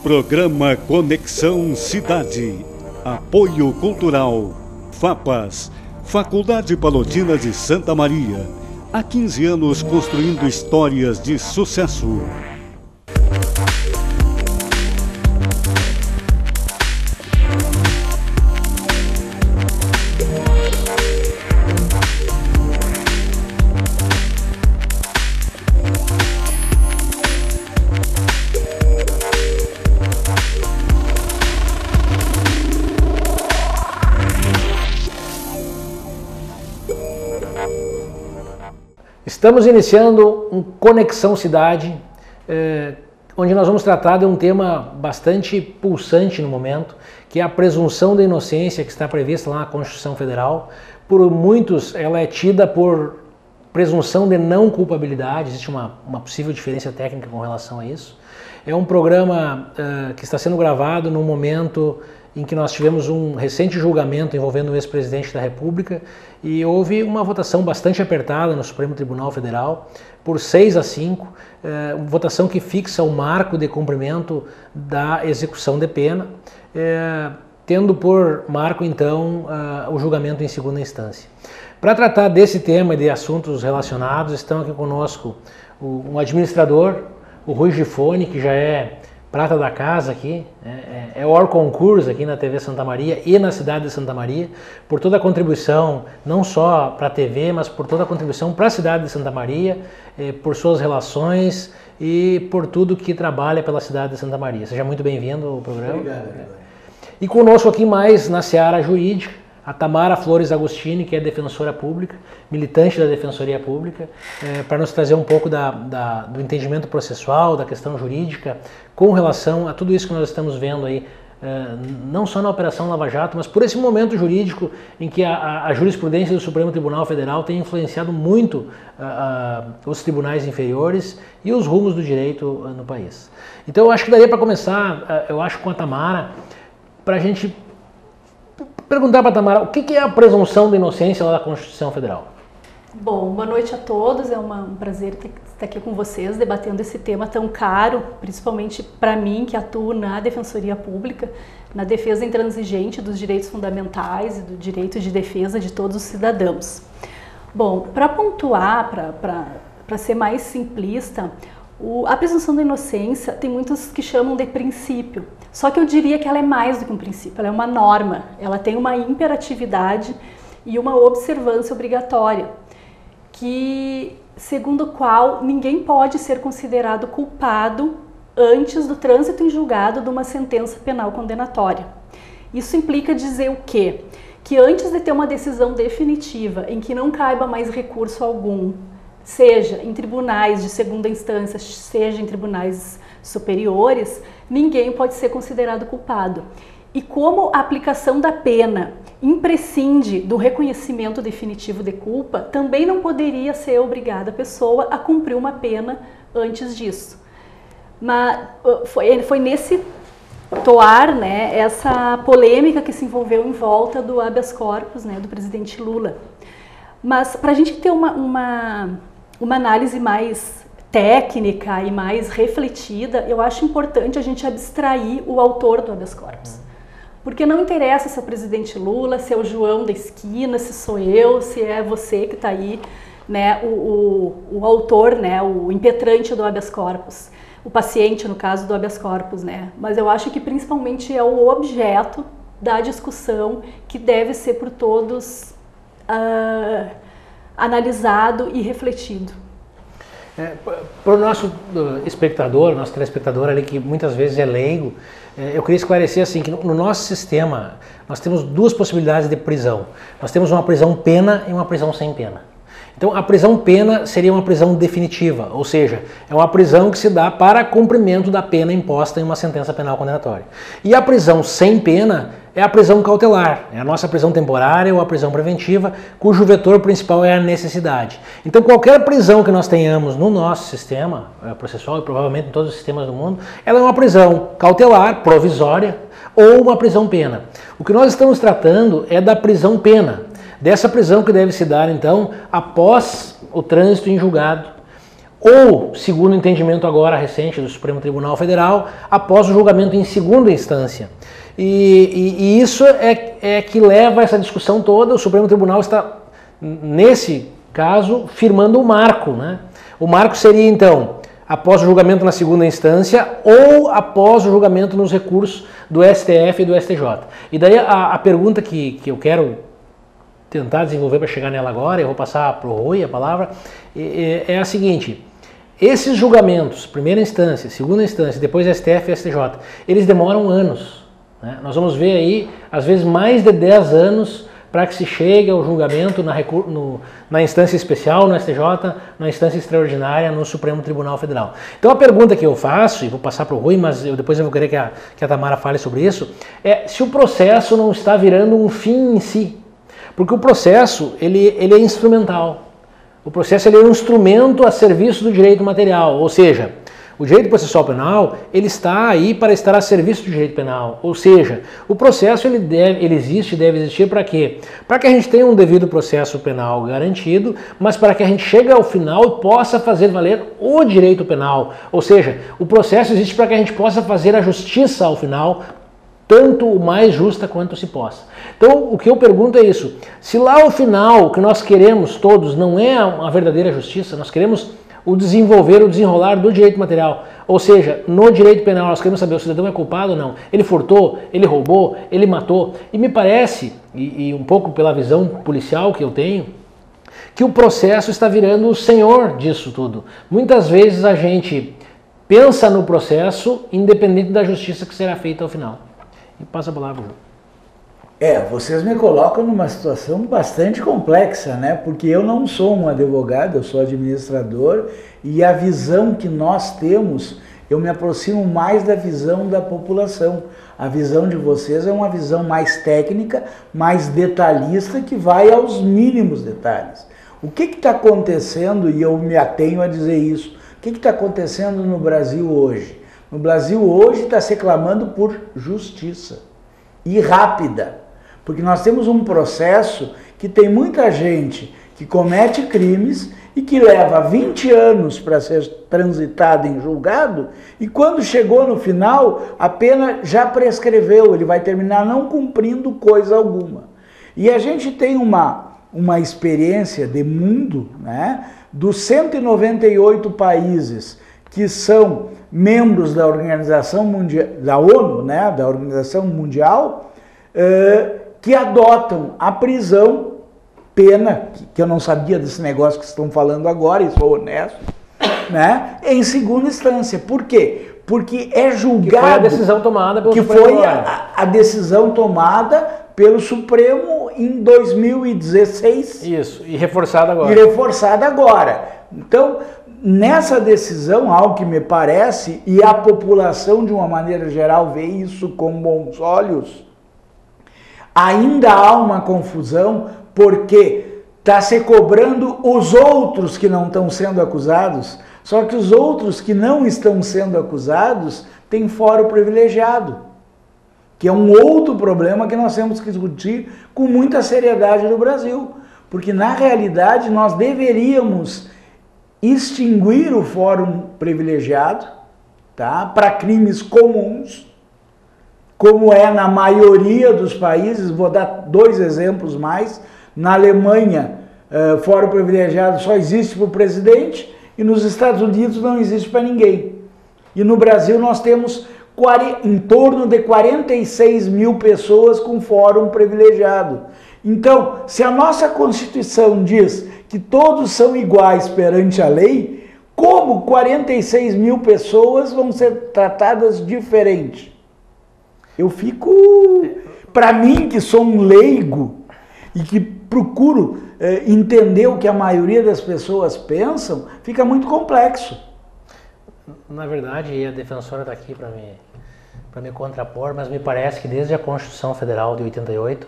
Programa Conexão Cidade. Apoio Cultural. FAPAS. Faculdade Palotina de Santa Maria. Há 15 anos construindo histórias de sucesso. Estamos iniciando um Conexão Cidade, onde nós vamos tratar de um tema bastante pulsante no momento, que é a presunção da inocência que está prevista lá na Constituição Federal. Por muitos, ela é tida por presunção de não culpabilidade, existe uma possível diferença técnica com relação a isso. É um programa que está sendo gravado num momento em que nós tivemos um recente julgamento envolvendo o ex-presidente da República e houve uma votação bastante apertada no Supremo Tribunal Federal por 6-5, votação que fixa o marco de cumprimento da execução de pena, tendo por marco então o julgamento em segunda instância. Para tratar desse tema e de assuntos relacionados, estão aqui conosco um administrador, o Rui Gifone, que já é prata da casa aqui, é hors concurso aqui na TV Santa Maria e na cidade de Santa Maria, por toda a contribuição, não só para a TV, mas por toda a contribuição para a cidade de Santa Maria, por suas relações e por tudo que trabalha pela cidade de Santa Maria. Seja muito bem-vindo ao programa. Obrigado. E conosco aqui mais na seara jurídica, a Tamara Flores Agostini, que é defensora pública, militante da Defensoria Pública, para nos trazer um pouco do entendimento processual, da questão jurídica, com relação a tudo isso que nós estamos vendo aí, não só na Operação Lava Jato, mas por esse momento jurídico em que a jurisprudência do Supremo Tribunal Federal tem influenciado muito os tribunais inferiores e os rumos do direito no país. Então eu acho que daria para começar, eu acho, com a Tamara, para a gente perguntar para a Tamara, o que é a presunção de inocência lá da Constituição Federal? Bom, boa noite a todos, é um prazer estar aqui com vocês, debatendo esse tema tão caro, principalmente para mim, que atuo na Defensoria Pública, na defesa intransigente dos direitos fundamentais e do direito de defesa de todos os cidadãos. Bom, para pontuar, para ser mais simplista, a presunção da inocência tem muitos que chamam de princípio, só que eu diria que ela é mais do que um princípio, ela é uma norma, ela tem uma imperatividade e uma observância obrigatória, que, segundo o qual ninguém pode ser considerado culpado antes do trânsito em julgado de uma sentença penal condenatória. Isso implica dizer o quê? Que antes de ter uma decisão definitiva em que não caiba mais recurso algum, seja em tribunais de segunda instância, seja em tribunais superiores, ninguém pode ser considerado culpado. E como a aplicação da pena imprescinde do reconhecimento definitivo de culpa, também não poderia ser obrigada a pessoa a cumprir uma pena antes disso. Mas foi nesse toar, né, essa polêmica que se envolveu em volta do habeas corpus, né, do presidente Lula. Mas para a gente ter uma análise mais técnica e mais refletida, eu acho importante a gente abstrair o autor do habeas corpus. Porque não interessa se é o presidente Lula, se é o João da esquina, se sou eu, se é você que está aí, né, o autor, né, o impetrante do habeas corpus, o paciente, no caso do habeas corpus, né. Mas eu acho que principalmente é o objeto da discussão que deve ser por todos analisado e refletido. Para o nosso espectador, nosso telespectador ali, que muitas vezes é leigo, eu queria esclarecer assim, que no nosso sistema nós temos duas possibilidades de prisão. Nós temos uma prisão pena e uma prisão sem pena. Então a prisão pena seria uma prisão definitiva, ou seja, é uma prisão que se dá para cumprimento da pena imposta em uma sentença penal condenatória. E a prisão sem pena é a prisão cautelar, é a nossa prisão temporária ou a prisão preventiva, cujo vetor principal é a necessidade. Então qualquer prisão que nós tenhamos no nosso sistema processual, e provavelmente em todos os sistemas do mundo, ela é uma prisão cautelar, provisória, ou uma prisão pena. O que nós estamos tratando é da prisão pena, dessa prisão que deve se dar então após o trânsito em julgado, ou, segundo o entendimento agora recente do Supremo Tribunal Federal, após o julgamento em segunda instância. E isso é que leva a essa discussão toda. O Supremo Tribunal está, nesse caso, firmando o marco, né? O marco seria, então, após o julgamento na segunda instância ou após o julgamento nos recursos do STF e do STJ. E daí a pergunta que eu quero tentar desenvolver para chegar nela agora, eu vou passar para o Rui a palavra, é a seguinte: esses julgamentos, primeira instância, segunda instância, depois STF e STJ, eles demoram anos, né? Nós vamos ver aí, às vezes, mais de 10 anos para que se chegue ao julgamento na instância especial, no STJ, na instância extraordinária, no Supremo Tribunal Federal. Então a pergunta que eu faço, e vou passar para o Rui, mas depois eu vou querer que a Tamara fale sobre isso, é se o processo não está virando um fim em si. Porque o processo, ele é instrumental. O processo ele é um instrumento a serviço do direito material, ou seja, o direito processual penal, ele está aí para estar a serviço do direito penal. Ou seja, o processo ele deve existir para quê? Para que a gente tenha um devido processo penal garantido, mas para que a gente chegue ao final e possa fazer valer o direito penal. Ou seja, o processo existe para que a gente possa fazer a justiça ao final, tanto o mais justa quanto se possa. Então, o que eu pergunto é isso: se lá ao final o que nós queremos todos não é a verdadeira justiça, nós queremos o desenrolar do direito material, ou seja, no direito penal nós queremos saber se o cidadão é culpado ou não, ele furtou, ele roubou, ele matou, e me parece, e um pouco pela visão policial que eu tenho, que o processo está virando o senhor disso tudo. Muitas vezes a gente pensa no processo independente da justiça que será feita ao final. E passa a palavra. Vocês me colocam numa situação bastante complexa, né? Porque eu não sou um advogado, eu sou administrador, e a visão que nós temos, eu me aproximo mais da visão da população. A visão de vocês é uma visão mais técnica, mais detalhista, que vai aos mínimos detalhes. O que está acontecendo, e eu me atenho a dizer isso, o que está acontecendo no Brasil hoje? No Brasil hoje está se clamando por justiça, e rápida. Porque nós temos um processo que tem muita gente que comete crimes e que leva 20 anos para ser transitado em julgado, e quando chegou no final, a pena já prescreveu, ele vai terminar não cumprindo coisa alguma. E a gente tem uma experiência de mundo, né, dos 198 países que são membros da Organização Mundial, da ONU, né, da Organização Mundial, que adotam a prisão, pena, que eu não sabia desse negócio que estão falando agora, e sou honesto, né, em segunda instância. Por quê? Porque é julgado... Que foi a decisão tomada pelo Supremo. Que foi a decisão tomada pelo Supremo em 2016. Isso, e reforçada agora. E reforçada agora. Então, nessa decisão, algo que me parece, e a população de uma maneira geral vê isso com bons olhos, ainda há uma confusão, porque está se cobrando os outros que não estão sendo acusados, só que os outros que não estão sendo acusados têm fórum privilegiado, que é um outro problema que nós temos que discutir com muita seriedade no Brasil, porque na realidade nós deveríamos extinguir o fórum privilegiado, tá, para crimes comuns, como é na maioria dos países. Vou dar 2 exemplos mais. Na Alemanha, fórum privilegiado só existe para o presidente, e nos Estados Unidos não existe para ninguém. E no Brasil nós temos em torno de 46 mil pessoas com fórum privilegiado. Então, se a nossa Constituição diz que todos são iguais perante a lei, como 46 mil pessoas vão ser tratadas diferente? Eu fico, para mim que sou um leigo e que procuro entender o que a maioria das pessoas pensam, fica muito complexo. Na verdade, a defensora está aqui para me contrapor, mas me parece que desde a Constituição Federal de 88,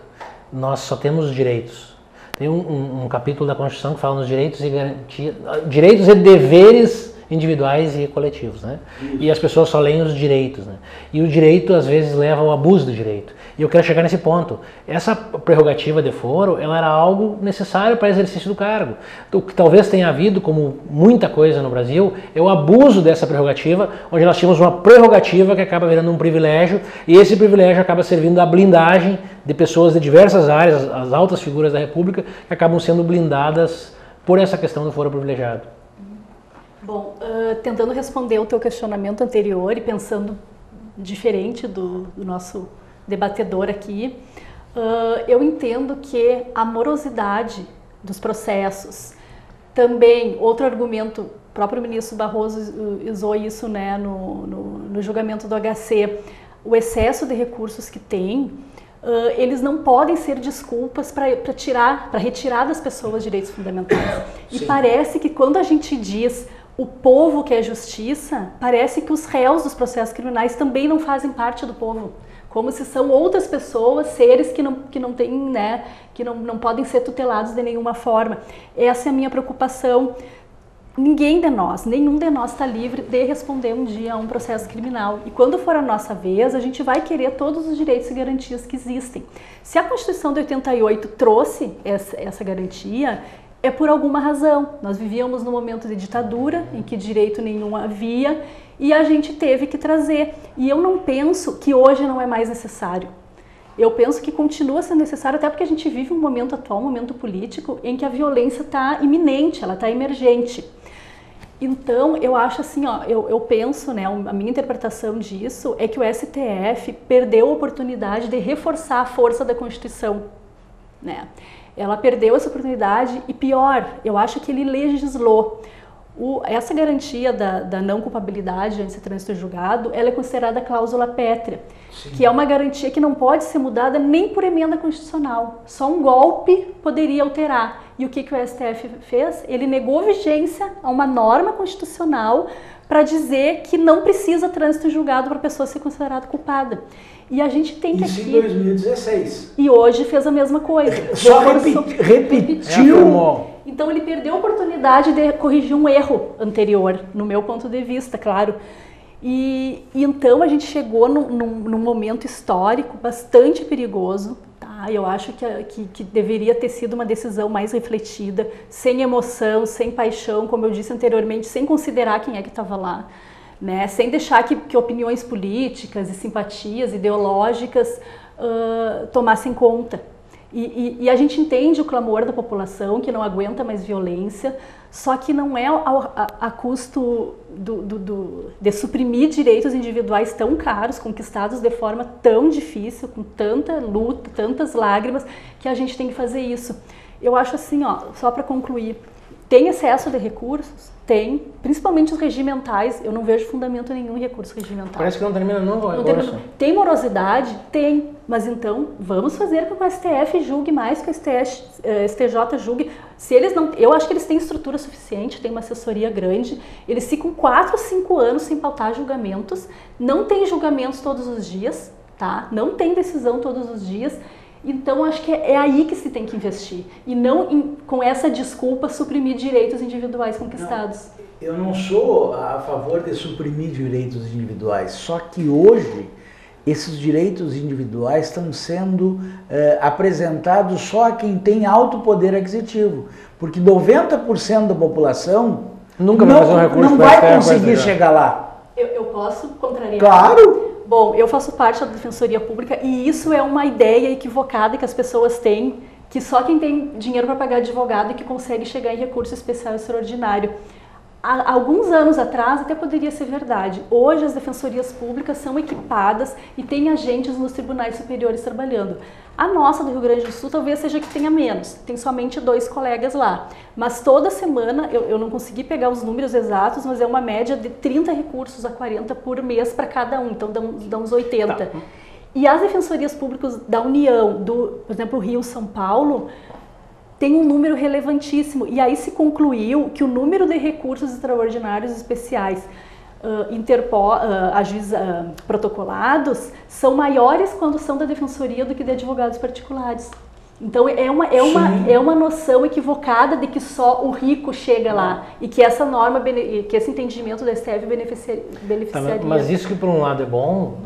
nós só temos direitos. Tem um capítulo da Constituição que fala nos direitos e garantias, direitos e deveres individuais e coletivos, né? E as pessoas só leem os direitos, né? E o direito às vezes leva ao abuso do direito. E eu quero chegar nesse ponto. Essa prerrogativa de foro, ela era algo necessário para o exercício do cargo. O que talvez tenha havido, como muita coisa no Brasil, é o abuso dessa prerrogativa, onde nós tínhamos uma prerrogativa que acaba virando um privilégio, e esse privilégio acaba servindo à blindagem de pessoas de diversas áreas, as altas figuras da República, que acabam sendo blindadas por essa questão do foro privilegiado. Bom, tentando responder o teu questionamento anterior e pensando diferente do nosso debatedor aqui, eu entendo que a morosidade dos processos, também outro argumento, o próprio ministro Barroso usou isso, né, no julgamento do HC, o excesso de recursos que tem, eles não podem ser desculpas para retirar das pessoas direitos fundamentais. E parece que quando a gente diz o povo quer justiça, parece que os réus dos processos criminais também não fazem parte do povo. Como se são outras pessoas, seres que não têm, né, que não podem ser tutelados de nenhuma forma. Essa é a minha preocupação. Ninguém de nós, nenhum de nós está livre de responder um dia a um processo criminal. E quando for a nossa vez, a gente vai querer todos os direitos e garantias que existem. Se a Constituição de 88 trouxe essa garantia, é por alguma razão. Nós vivíamos num momento de ditadura, em que direito nenhum havia, e a gente teve que trazer. E eu não penso que hoje não é mais necessário. Eu penso que continua sendo necessário, até porque a gente vive um momento atual, um momento político, em que a violência está iminente, ela está emergente. Então, eu acho assim, ó, eu penso, né, a minha interpretação disso é que o STF perdeu a oportunidade de reforçar a força da Constituição, né? Ela perdeu essa oportunidade e pior, eu acho que ele legislou. Essa garantia da não culpabilidade antes de trânsito julgado, ela é considerada cláusula pétrea, que é uma garantia que não pode ser mudada nem por emenda constitucional. Só um golpe poderia alterar. E o que o STF fez? Ele negou vigência a uma norma constitucional para dizer que não precisa trânsito julgado para a pessoa ser considerada culpada. E a gente tem que Isso em 2016. E hoje fez a mesma coisa. Só repetiu. Então ele perdeu a oportunidade de corrigir um erro anterior, no meu ponto de vista, claro. E então a gente chegou num momento histórico bastante perigoso. Tá? Eu acho que deveria ter sido uma decisão mais refletida, sem emoção, sem paixão, como eu disse anteriormente, sem considerar quem é que estava lá. Né? Sem deixar que opiniões políticas e simpatias ideológicas tomassem conta. E a gente entende o clamor da população, que não aguenta mais violência, só que não é a custo de suprimir direitos individuais tão caros, conquistados de forma tão difícil, com tanta luta, tantas lágrimas, que a gente tem que fazer isso. Eu acho assim, ó, só para concluir, tem excesso de recursos? Tem, principalmente os regimentais. Eu não vejo fundamento nenhum em recurso regimental. Parece que não termina nunca. Tem morosidade? Tem. Mas então, vamos fazer com que o STF julgue mais, que o STJ julgue. Se eles não, eu acho que eles têm estrutura suficiente, tem uma assessoria grande. Eles ficam 4, 5 anos sem pautar julgamentos. Não tem julgamentos todos os dias, tá? Não tem decisão todos os dias. Então, acho que é aí que se tem que investir. E não com essa desculpa suprimir direitos individuais conquistados. Eu não sou a favor de suprimir direitos individuais. Só que hoje, esses direitos individuais estão sendo apresentados só a quem tem alto poder aquisitivo. Porque 90% da população não vai conseguir chegar lá. Eu posso contrariar? Claro! Bom, eu faço parte da Defensoria Pública e isso é uma ideia equivocada que as pessoas têm, que só quem tem dinheiro para pagar advogado é que consegue chegar em recurso especial extraordinário. Há alguns anos atrás até poderia ser verdade. Hoje as defensorias públicas são equipadas e têm agentes nos tribunais superiores trabalhando. A nossa do Rio Grande do Sul talvez seja que tenha menos, tem somente 2 colegas lá. Mas toda semana, eu não consegui pegar os números exatos, mas é uma média de 30 recursos a 40 por mês para cada um, então dá uns 80. Tá. E as defensorias públicas da União, por exemplo, Rio, São Paulo, tem um número relevantíssimo. E aí se concluiu que o número de recursos extraordinários especiais protocolados são maiores quando são da defensoria do que de advogados particulares. Então é uma noção equivocada de que só o rico chega lá e que essa norma, que esse entendimento da STF beneficiaria. Mas isso que por um lado é bom,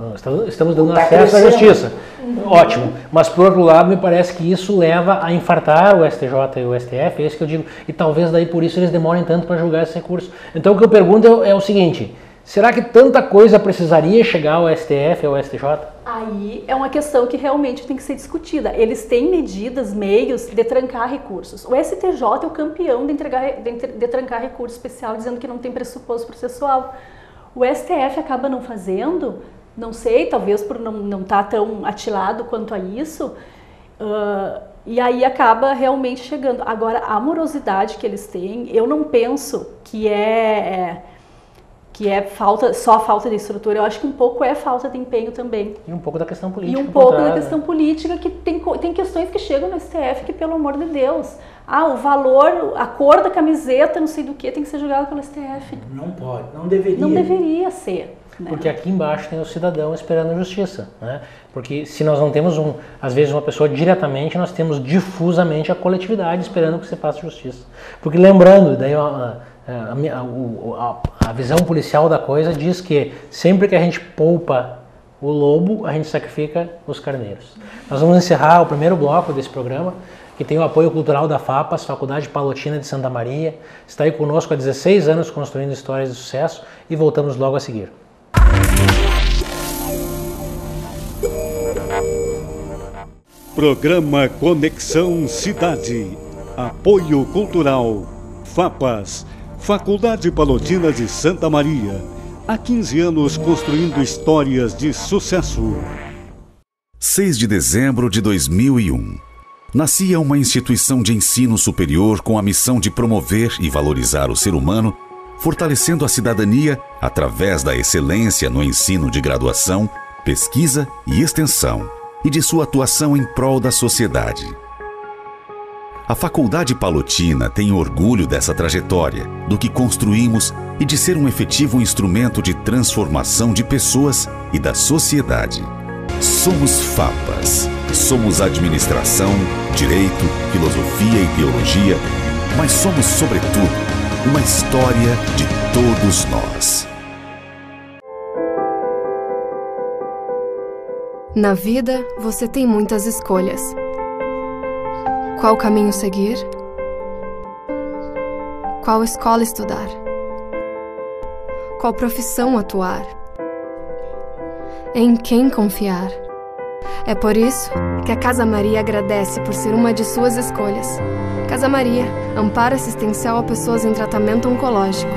estamos dando acesso à justiça, ótimo, mas por outro lado me parece que isso leva a infartar o STJ e o STF, é isso que eu digo, e talvez daí por isso eles demorem tanto para julgar esse recurso. Então o que eu pergunto é o seguinte, será que tanta coisa precisaria chegar ao STF ou ao STJ? Aí é uma questão que realmente tem que ser discutida. Eles têm medidas, meios de trancar recursos. O STJ é o campeão de trancar recurso especial, dizendo que não tem pressuposto processual. O STF acaba não fazendo, não sei, talvez por não estar tão atilado quanto a isso, e aí acaba realmente chegando. Agora, a morosidade que eles têm, eu não penso que é só falta de estrutura, eu acho que um pouco é falta de empenho também. E um pouco da questão política. E um pouco da questão política, que tem questões que chegam no STF que, pelo amor de Deus, o valor, a cor da camiseta, não sei do que, tem que ser julgado pelo STF. Não pode, não deveria. Não deveria ser. Né? Porque aqui embaixo tem o cidadão esperando justiça, né? Porque se nós não temos, às vezes, uma pessoa diretamente, nós temos difusamente a coletividade esperando que você faça justiça. Porque lembrando, daí a visão policial da coisa diz que sempre que a gente poupa o lobo, a gente sacrifica os carneiros. Nós vamos encerrar o primeiro bloco desse programa, que tem o apoio cultural da FAPAS, Faculdade Palotina de Santa Maria. Está aí conosco há 16 anos construindo histórias de sucesso e voltamos logo a seguir. Programa Conexão Cidade. Apoio Cultural. FAPAS, Faculdade Palotina de Santa Maria. Há 15 anos construindo histórias de sucesso. 6 de dezembro de 2001. Nascia uma instituição de ensino superior com a missão de promover e valorizar o ser humano, fortalecendo a cidadania através da excelência no ensino de graduação, pesquisa e extensão, e de sua atuação em prol da sociedade. A Faculdade Palotina tem orgulho dessa trajetória, do que construímos e de ser um efetivo instrumento de transformação de pessoas e da sociedade. Somos FAPAS. Somos administração, direito, filosofia e teologia, mas somos, sobretudo, uma história de todos nós. Na vida, você tem muitas escolhas. Qual caminho seguir? Qual escola estudar? Qual profissão atuar? Em quem confiar? É por isso que a Casa Maria agradece por ser uma de suas escolhas. Casa Maria, amparo assistencial a pessoas em tratamento oncológico.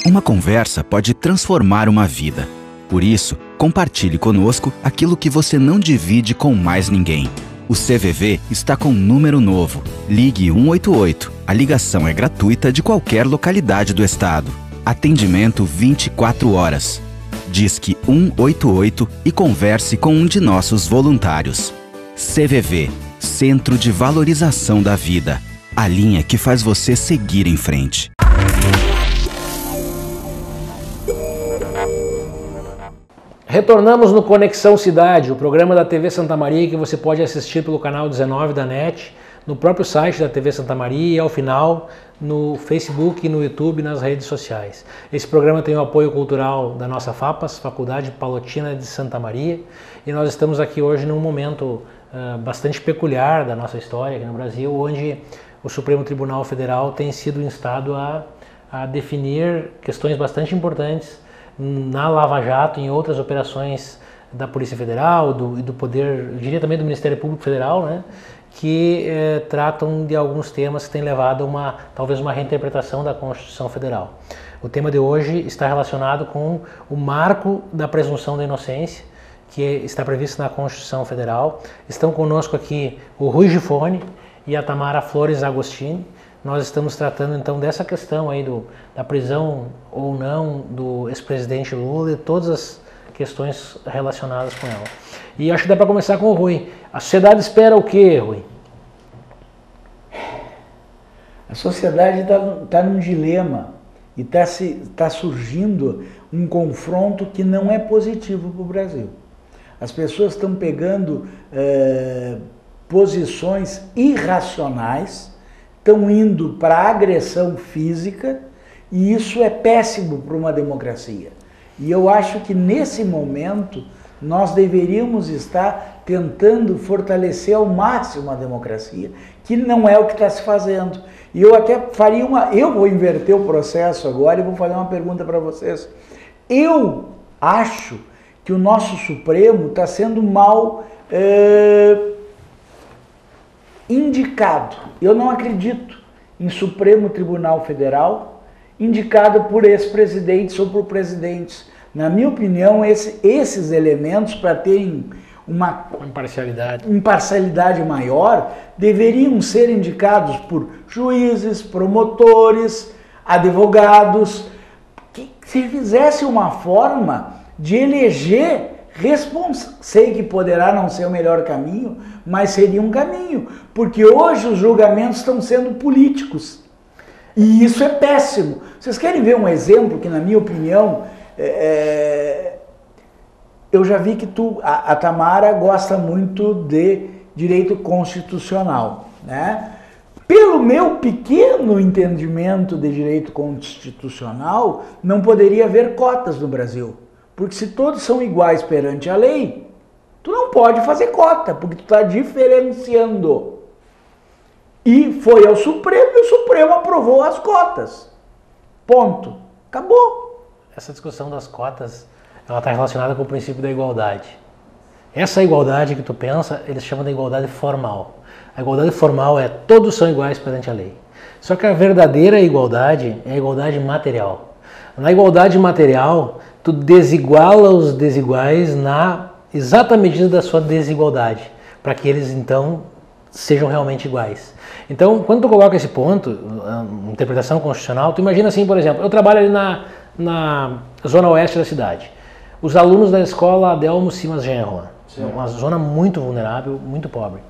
Uma conversa pode transformar uma vida. Por isso, compartilhe conosco aquilo que você não divide com mais ninguém. O CVV está com um número novo. Ligue 188. A ligação é gratuita de qualquer localidade do estado. Atendimento 24 horas. Disque 188 e converse com um de nossos voluntários. CVV, Centro de Valorização da Vida. A linha que faz você seguir em frente. Retornamos no Conexão Cidade, o programa da TV Santa Maria que você pode assistir pelo canal 19 da NET, no próprio site da TV Santa Maria e ao final no Facebook, no YouTube e nas redes sociais. Esse programa tem o apoio cultural da nossa FAPAS, Faculdade Palotina de Santa Maria, e nós estamos aqui hoje num momento bastante peculiar da nossa história aqui no Brasil, onde o Supremo Tribunal Federal tem sido instado a definir questões bastante importantes na Lava Jato e em outras operações da Polícia Federal e do Poder, eu diria também do Ministério Público Federal, né, que tratam de alguns temas que têm levado a talvez uma reinterpretação da Constituição Federal. O tema de hoje está relacionado com o marco da presunção da inocência, que está previsto na Constituição Federal. Estão conosco aqui o Rui Gifone e a Tamara Flores Agostini. Nós estamos tratando então dessa questão aí da prisão ou não do ex-presidente Lula e todas as questões relacionadas com ela. E acho que dá para começar com o Rui. A sociedade espera o quê, Rui? A sociedade está num dilema e está surgindo um confronto que não é positivo para o Brasil. As pessoas estão pegando posições irracionais, estão indo para a agressão física, e isso é péssimo para uma democracia. E eu acho que nesse momento nós deveríamos estar tentando fortalecer ao máximo a democracia, que não é o que está se fazendo. E eu até faria eu vou inverter o processo agora e vou fazer uma pergunta para vocês. Eu acho que o nosso Supremo está sendo mal indicado. Eu não acredito em Supremo Tribunal Federal indicado por ex-presidentes ou por presidentes. Na minha opinião, esses elementos, para terem uma imparcialidade maior, deveriam ser indicados por juízes, promotores, advogados, que se fizesse uma forma de eleger sei que poderá não ser o melhor caminho, mas seria um caminho, porque hoje os julgamentos estão sendo políticos. E isso é péssimo. Vocês querem ver um exemplo que, na minha opinião, eu já vi que a Tamara gosta muito de direito constitucional, né? Pelo meu pequeno entendimento de direito constitucional, não poderia haver cotas no Brasil. Porque se todos são iguais perante a lei, tu não pode fazer cota, porque tu está diferenciando. E foi ao Supremo e o Supremo aprovou as cotas. Ponto. Acabou. Essa discussão das cotas, ela está relacionada com o princípio da igualdade. Essa igualdade que tu pensa, eles chamam de igualdade formal. A igualdade formal é todos são iguais perante a lei. Só que a verdadeira igualdade é a igualdade material. Na igualdade material, tu desiguala os desiguais na exata medida da sua desigualdade, para que eles então sejam realmente iguais. Então, quando tu coloca esse ponto, interpretação constitucional, tu imagina assim, por exemplo, eu trabalho ali na zona oeste da cidade. Os alunos da escola Adelmo Simas Genro, uma zona muito vulnerável, muito pobre.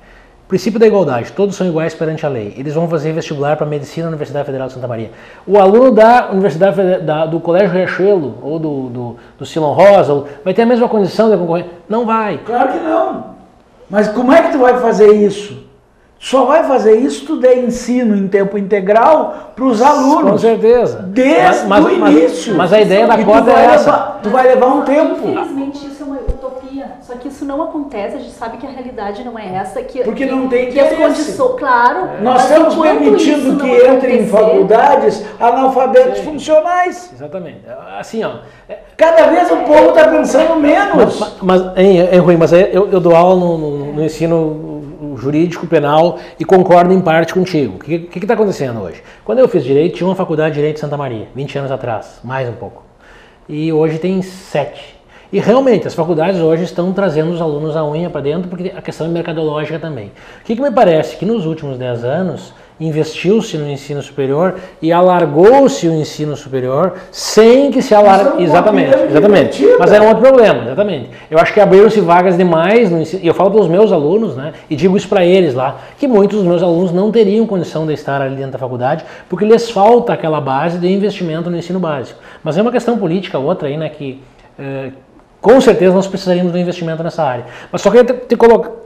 Princípio da igualdade, todos são iguais perante a lei. Eles vão fazer vestibular para medicina na Universidade Federal de Santa Maria. O aluno da Universidade do Colégio Riachuelo ou do Silon Rosa vai ter a mesma condição de concorrer? Não vai. Claro que não. Mas como é que tu vai fazer isso? Só vai fazer isso se tu der ensino em tempo integral para os alunos. Com certeza. Desde o início. Mas a ideia da cota é essa. Tu vai levar um tempo. Infelizmente isso é uma utopia. Só que isso não acontece, a gente sabe que a realidade não é essa. Porque não tem que as condições, claro. Nós estamos permitindo que entrem em faculdades analfabetos funcionais. Exatamente. Assim, ó. Cada vez o povo está pensando menos. Mas é ruim, mas eu dou aula no ensino jurídico, penal, e concordo em parte contigo. O que está acontecendo hoje? Quando eu fiz Direito, tinha uma faculdade de Direito em Santa Maria, 20 anos atrás, mais um pouco. E hoje tem 7. E realmente, as faculdades hoje estão trazendo os alunos à unha para dentro, porque a questão é mercadológica também. O que me parece? Que nos últimos 10 anos, investiu-se no ensino superior e alargou-se o ensino superior sem que se alargue. Exatamente. Mas é um outro problema, exatamente. Eu acho que abriram-se vagas demais no ensino, e eu falo para os meus alunos, né, e digo isso para eles lá, que muitos dos meus alunos não teriam condição de estar ali dentro da faculdade, porque lhes falta aquela base de investimento no ensino básico. Mas é uma questão política outra aí, né, que com certeza nós precisaríamos de um investimento nessa área. Mas só queria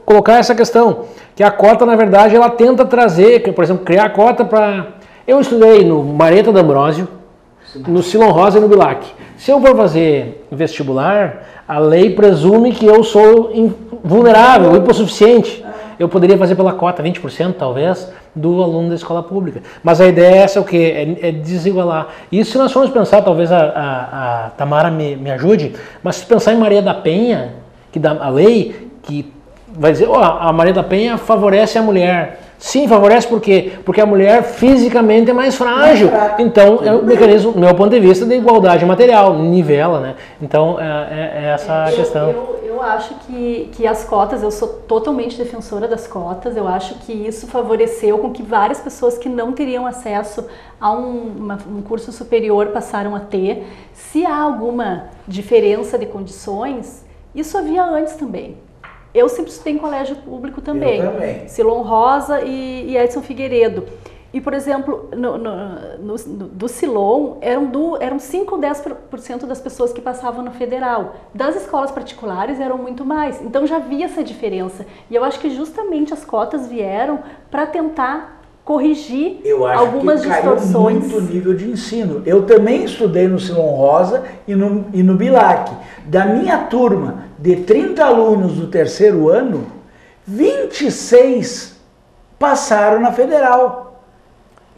colocar essa questão, que a cota, na verdade, ela tenta trazer, por exemplo, criar a cota para... Eu estudei no Mareta D'Ambrosio, no Silon Rosa e no Bilac. Se eu for fazer vestibular, a lei presume que eu sou vulnerável, hipossuficiente. Eu poderia fazer pela cota, 20% talvez, do aluno da escola pública. Mas a ideia é essa, o quê? É desigualar. Isso se nós formos pensar, talvez a Tamara me ajude, mas se pensar em Maria da Penha, a lei que vai dizer, a Maria da Penha favorece a mulher. Sim, favorece por quê? Porque a mulher fisicamente é mais frágil. Então, é um mecanismo, do meu ponto de vista, de igualdade material, nivela, né? Então, é essa a questão. Eu acho que as cotas, eu sou totalmente defensora das cotas, eu acho que isso favoreceu com que várias pessoas que não teriam acesso a um curso superior passaram a ter. Se há alguma diferença de condições, isso havia antes também. Eu sempre estudei em colégio público também. Eu também. Silon Rosa e Edson Figueiredo. E, por exemplo, do Silom, eram 5 ou 10% das pessoas que passavam na federal. Das escolas particulares eram muito mais. Então já havia essa diferença. E eu acho que justamente as cotas vieram para tentar corrigir algumas distorções. Eu acho que caiu muito o nível de ensino. Eu também estudei no Silom Rosa e no Bilac. Da minha turma, de 30 alunos do terceiro ano, 26 passaram na federal.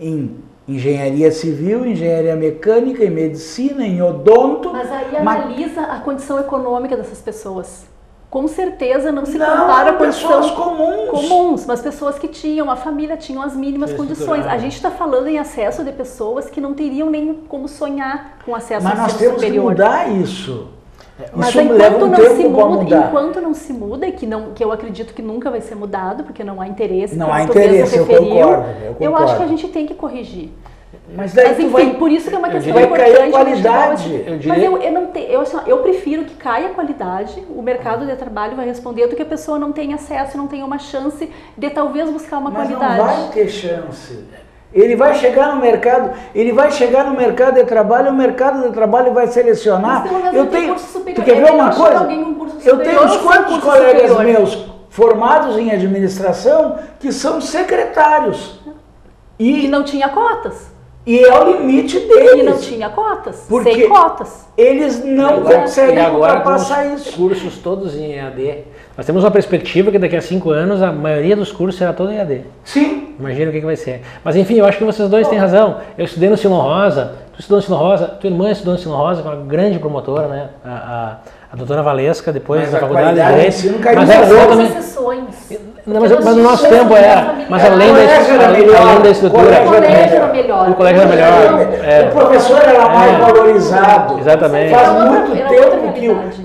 Em engenharia civil, engenharia mecânica, em medicina, em odonto. Mas aí analisa a condição econômica dessas pessoas. Com certeza não se compara a condição pessoas comuns, mas pessoas que tinham, a família tinham as mínimas condições. A gente está falando em acesso de pessoas que não teriam nem como sonhar com acesso ao ensino superior. Mas nós temos que mudar isso. Mas isso leva um tempo para mudar. Enquanto não se muda, e que eu acredito que nunca vai ser mudado, porque não há interesse. Não há interesse, eu concordo. Eu acho que a gente tem que corrigir. Mas enfim, por isso que é uma questão vai importante. Cair a qualidade. Mas eu prefiro que caia a qualidade, o mercado de trabalho vai responder, do que a pessoa não tenha acesso, não tenha uma chance de talvez buscar uma qualidade. Não vai ter chance. Ele vai chegar no mercado, de trabalho, o mercado de trabalho vai selecionar. Tu quer ver uma coisa? Eu tenho uns quantos colegas meus formados em administração que são secretários. E não tinha cotas. E é o limite deles. E não tinha cotas, porque sem cotas. Eles não conseguem ultrapassar isso. Cursos todos em EAD. Nós temos uma perspectiva que daqui a 5 anos a maioria dos cursos será todo em EAD. Sim. Imagina o que vai ser. Mas enfim, eu acho que vocês dois têm razão. Eu estudei no Silom Rosa, tu estudou no Silom Rosa, tua irmã estudou no Silom Rosa, que é uma grande promotora, né? A doutora Valesca, depois da faculdade de Direito. Mas era boa também. Mas no nosso tempo era. Mas além da estrutura. O colégio era melhor. O colégio era melhor. O professor era mais valorizado. Exatamente. Faz muito tempo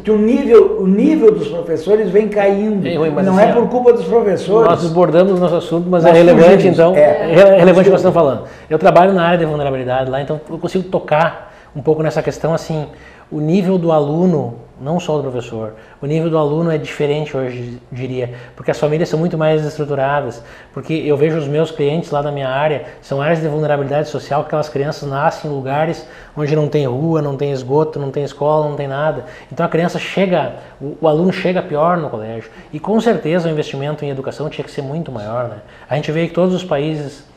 que o nível dos professores vem caindo. Não é por culpa dos professores. Nós desbordamos o nosso assunto, mas é relevante, então. É relevante o que nós estamos falando. Eu trabalho na área de vulnerabilidade lá, então eu consigo tocar um pouco nessa questão, assim, o nível do aluno, não só do professor, o nível do aluno é diferente hoje, diria, porque as famílias são muito mais estruturadas, porque eu vejo os meus clientes lá da minha área, são áreas de vulnerabilidade social, que aquelas crianças nascem em lugares onde não tem rua, não tem esgoto, não tem escola, não tem nada. Então a criança chega, o aluno chega pior no colégio. E com certeza o investimento em educação tinha que ser muito maior, né? A gente vê que todos os países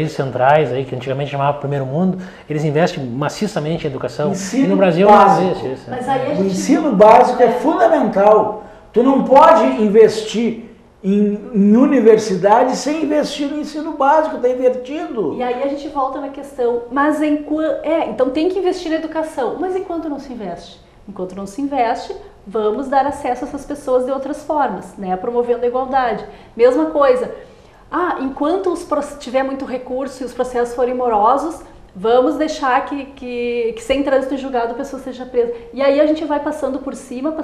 centrais, aí, que antigamente chamava Primeiro Mundo, eles investem maciçamente em educação. Ensino e no Brasil básico. não existe isso. Mas aí O ensino básico é fundamental. Tu não pode investir em universidade sem investir no ensino básico, está invertido. E aí a gente volta na questão, mas então tem que investir na educação, mas enquanto não se investe? Enquanto não se investe, vamos dar acesso a essas pessoas de outras formas, né? Promovendo a igualdade. Mesma coisa. Enquanto tiver muito recurso e os processos forem morosos, vamos deixar que sem trânsito julgado a pessoa seja presa. E aí a gente vai passando por cima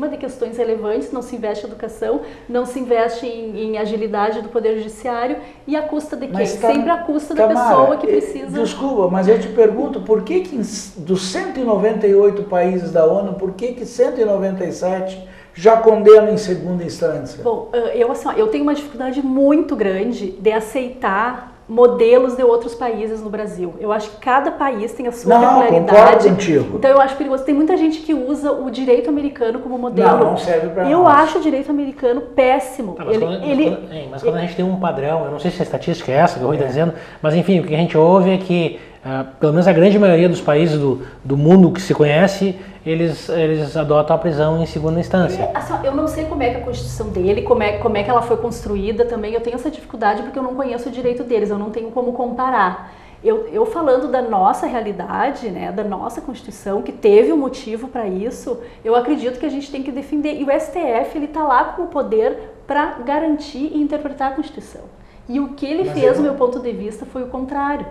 de questões relevantes, não se investe em educação, não se investe em agilidade do Poder Judiciário, e a custa de quem? Sempre a custa da pessoa que precisa... Desculpa, mas eu te pergunto, por que dos 198 países da ONU, por que 197... já condena em segunda instância? Bom, eu tenho uma dificuldade muito grande de aceitar modelos de outros países no Brasil. Eu acho que cada país tem a sua peculiaridade. Concordo contigo. Então eu acho perigoso. Tem muita gente que usa o direito americano como modelo. Não serve para nós. Eu acho o direito americano péssimo. Mas quando a gente tem um padrão, eu não sei se a estatística é essa que eu estou dizendo, mas enfim, o que a gente ouve é que pelo menos a grande maioria dos países do mundo que se conhece, eles adotam a prisão em segunda instância. Eu não sei como é que a Constituição dele, como é que ela foi construída também. Eu tenho essa dificuldade porque eu não conheço o direito deles, eu não tenho como comparar. Eu falando da nossa realidade, né, da nossa Constituição, que teve um motivo para isso, eu acredito que a gente tem que defender. E o STF, ele está lá com o poder para garantir e interpretar a Constituição. E o que ele fez, do meu ponto de vista, foi o contrário.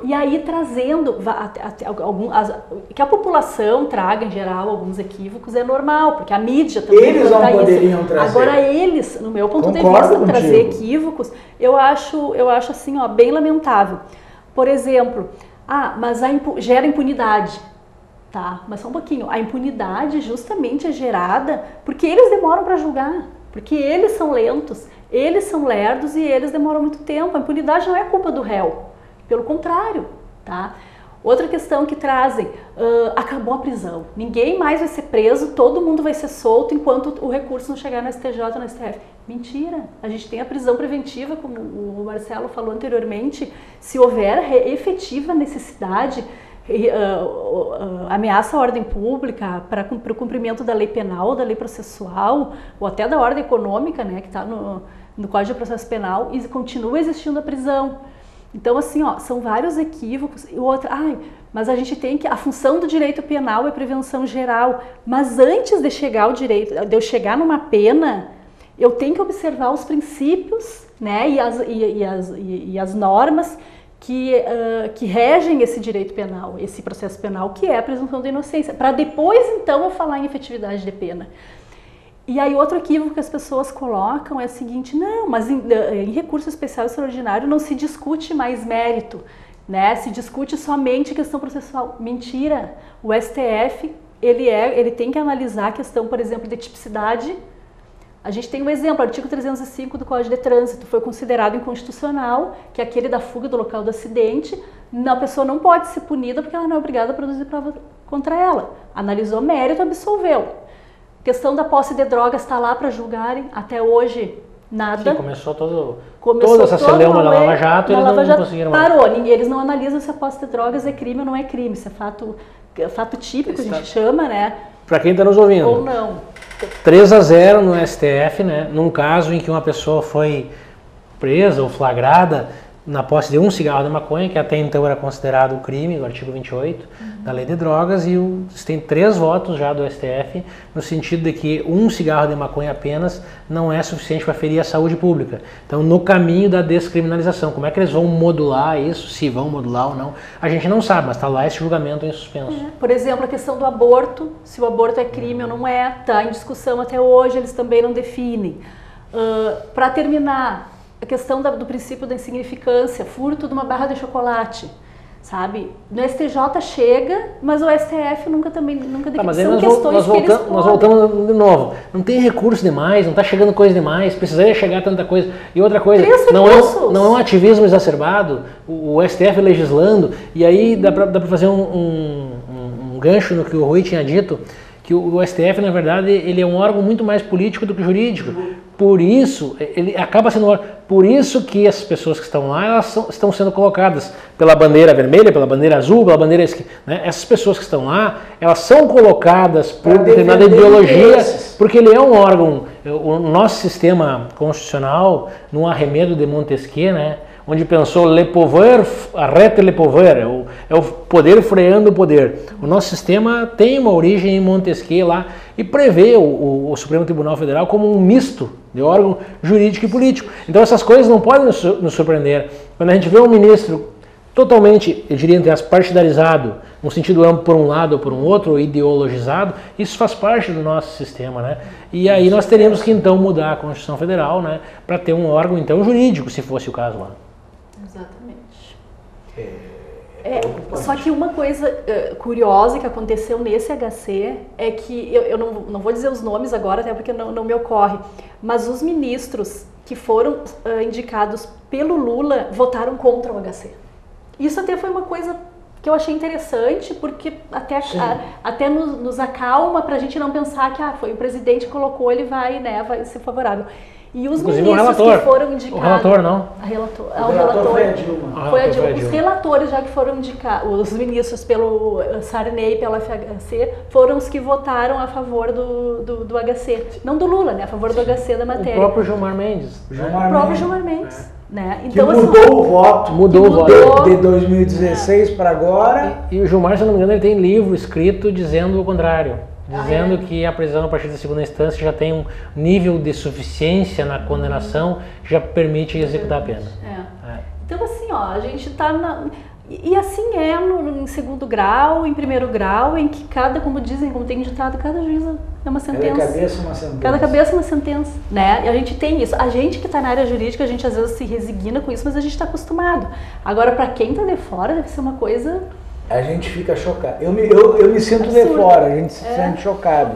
E aí trazendo, que a população traga em geral alguns equívocos é normal, porque a mídia também... Eles não poderiam trazer. Agora eles, no meu ponto de vista, trazer equívocos, eu acho assim, bem lamentável. Por exemplo, mas gera impunidade. Tá, mas só um pouquinho, a impunidade justamente é gerada porque eles demoram para julgar. Porque eles são lentos, Eles são lerdos e eles demoram muito tempo. A impunidade não é culpa do réu, pelo contrário, tá? Outra questão que trazem, acabou a prisão. Ninguém mais vai ser preso, todo mundo vai ser solto enquanto o recurso não chegar no STJ ou no STF. Mentira! A gente tem a prisão preventiva, como o Marcelo falou anteriormente, se houver efetiva necessidade, ameaça à ordem pública para o cumprimento da lei penal, da lei processual, ou até da ordem econômica, né, que está no Código de Processo Penal, e continua existindo a prisão. Então, assim, ó, são vários equívocos. E outra, mas a gente tem que... A função do direito penal é prevenção geral. Mas antes de chegar ao direito, de eu chegar numa pena, eu tenho que observar os princípios, né, e as normas que regem esse direito penal, esse processo penal, que é a presunção da inocência. Para depois, então, eu falar em efetividade de pena. E aí outro equívoco que as pessoas colocam é o seguinte, não, mas em recurso especial e extraordinário não se discute mais mérito, né? Se discute somente questão processual. Mentira! O STF, ele tem que analisar a questão, por exemplo, de tipicidade. A gente tem um exemplo, o artigo 305 do Código de Trânsito foi considerado inconstitucional, que é aquele da fuga do local do acidente. A pessoa não pode ser punida porque ela não é obrigada a produzir prova contra ela. Analisou mérito, absolveu. Questão da posse de drogas está lá para julgarem, até hoje nada. Sim, começou toda essa celeuma da Lava Jato, eles não conseguiram mais. Parou, eles não analisam se a posse de drogas é crime ou não é crime, isso é fato típico, a gente chama, né? Para quem está nos ouvindo. Ou não. 3-0 no STF, né? Num caso em que uma pessoa foi presa ou flagrada na posse de um cigarro de maconha, que até então era considerado um crime, no artigo 28 da Lei de Drogas, e tem 3 votos já do STF, no sentido de que um cigarro de maconha apenas não é suficiente para ferir a saúde pública. Então, no caminho da descriminalização, como é que eles vão modular isso, se vão modular ou não, a gente não sabe, mas está lá esse julgamento em suspenso. Por exemplo, a questão do aborto, se o aborto é crime ou não é, está em discussão até hoje, eles também não definem. Para terminar, a questão do princípio da insignificância, furto de uma barra de chocolate, sabe? No STJ chega, mas o STF nunca define. Mas aí nós voltamos de novo. Não tem recurso demais, não está chegando coisa demais, precisaria chegar tanta coisa. E outra coisa, não é um ativismo exacerbado, o STF legislando, e aí dá para fazer um gancho no que o Rui tinha dito, que o STF, na verdade, ele é um órgão muito mais político do que jurídico. Por isso, ele acaba sendo um órgão. Por isso que as pessoas que estão lá, elas estão sendo colocadas pela bandeira vermelha, pela bandeira azul, pela bandeira esquerda. Né? Essas pessoas que estão lá, elas são colocadas por determinada ideologia, porque ele é um órgão. O nosso sistema constitucional, num arremedo de Montesquieu, né? Onde pensou le pouvoir arrête le pouvoir, é o poder freando o poder. O nosso sistema tem uma origem em Montesquieu lá e prevê o Supremo Tribunal Federal como um misto de órgão jurídico e político. Então essas coisas não podem nos surpreender. Quando a gente vê um ministro totalmente, eu diria, entre as partidarizado, no sentido amplo por um lado ou por um outro, ou ideologizado, isso faz parte do nosso sistema, né? E aí nós teríamos que então mudar a Constituição Federal, né, para ter um órgão então jurídico, se fosse o caso lá. Exatamente. Só que uma coisa curiosa que aconteceu nesse HC é que, eu não vou dizer os nomes agora, até porque não me ocorre, mas os ministros que foram indicados pelo Lula votaram contra o HC. Isso até foi uma coisa que eu achei interessante, porque até nos acalma para a gente não pensar que foi o presidente que colocou, ele vai ser favorável. E os inclusive ministros que foram indicados... O relator não? O relator foi a Dilma. Foi a Dilma. Os relatores, já que foram indicados, os ministros pelo Sarney e pelo FHC, foram os que votaram a favor do HC. Não do Lula, né? A favor do HC da matéria. O próprio Gilmar Mendes. O próprio Gilmar Mendes. Né? Então, que mudou o voto. Mudou o voto. De 2016 para agora. E o Gilmar, se não me engano, ele tem livro escrito dizendo o contrário. Dizendo que a prisão a partir da segunda instância já tem um nível de suficiência na condenação que já permite executar a pena. Então assim, a gente está e assim em segundo grau, em primeiro grau, em que como tem ditado, cada juiz é uma sentença. Cada cabeça uma sentença. Cada cabeça uma sentença, né? E a gente tem isso. A gente que está na área jurídica, a gente às vezes se resigna com isso, mas a gente está acostumado. Agora, para quem está de fora, deve ser uma coisa... A gente fica chocado. Eu me sinto de fora, a gente se sente chocado.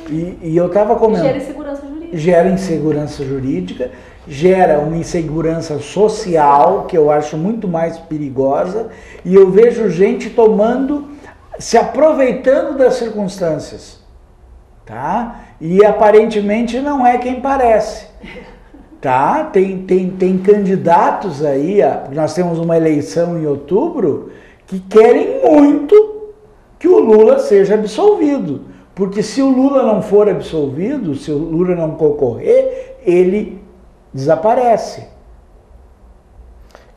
E eu estava comentando. Gera insegurança jurídica. Gera insegurança jurídica. gera uma insegurança social, que eu acho muito mais perigosa, e eu vejo gente se aproveitando das circunstâncias, tá? E aparentemente não é quem parece, tá? Tem candidatos aí, nós temos uma eleição em outubro, que querem muito que o Lula seja absolvido, porque se o Lula não for absolvido, se o Lula não concorrer, ele desaparece.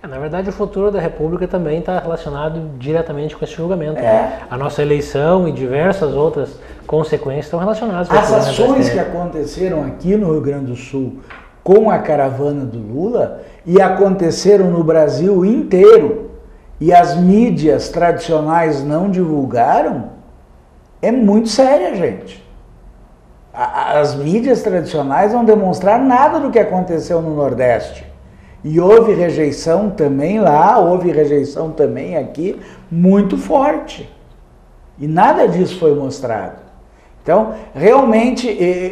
Na verdade, o futuro da República também está relacionado diretamente com esse julgamento. A nossa eleição e diversas outras consequências estão relacionadas com as ações que aconteceram aqui no Rio Grande do Sul com a caravana do Lula e aconteceram no Brasil inteiro e as mídias tradicionais não divulgaram, é muito séria, gente. As mídias tradicionais não demonstraram nada do que aconteceu no Nordeste. E houve rejeição também lá, houve rejeição também aqui, muito forte. E nada disso foi mostrado. Então, realmente,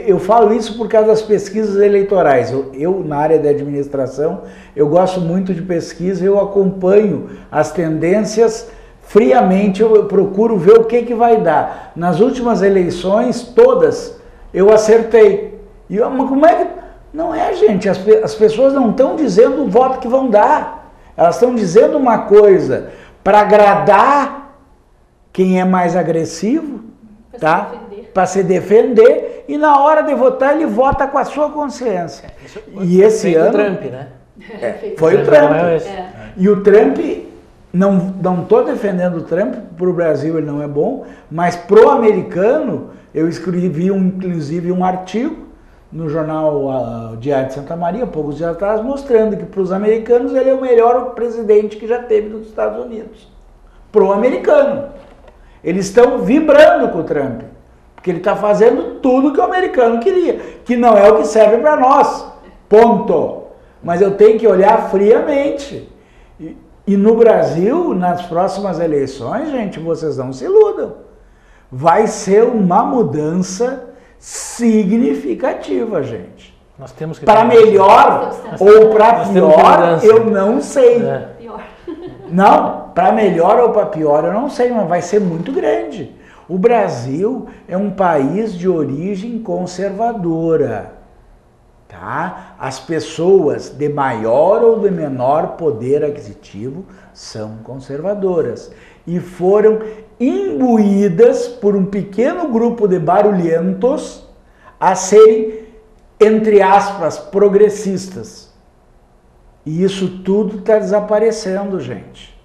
eu falo isso por causa das pesquisas eleitorais. Eu na área da administração, eu gosto muito de pesquisa, eu acompanho as tendências friamente, eu procuro ver o que vai dar. Nas últimas eleições, todas, eu acertei. E como é que... Não é, gente, as pessoas não estão dizendo o voto que vão dar. Elas estão dizendo uma coisa para agradar quem é mais agressivo, tá? Para se defender, e na hora de votar ele vota com a sua consciência. E esse ano... o Trump, né? Foi o Trump. E o Trump, não estou defendendo o Trump, para o Brasil ele não é bom, mas pro americano, eu escrevi inclusive um artigo no jornal Diário de Santa Maria, poucos dias atrás, mostrando que para os americanos ele é o melhor presidente que já teve nos Estados Unidos. Pro-americano. Eles estão vibrando com o Trump, porque ele está fazendo tudo que o americano queria, que não é o que serve para nós. Ponto. Mas eu tenho que olhar friamente. E no Brasil, nas próximas eleições, gente, vocês não se iludam. Vai ser uma mudança significativa, gente. Nós temos que para melhor ou para pior, eu não sei. Não, para melhor ou para pior, eu não sei, mas vai ser muito grande. O Brasil é um país de origem conservadora, tá? As pessoas de maior ou de menor poder aquisitivo são conservadoras e foram imbuídas por um pequeno grupo de barulhentos a serem, entre aspas, progressistas. E isso tudo está desaparecendo, gente.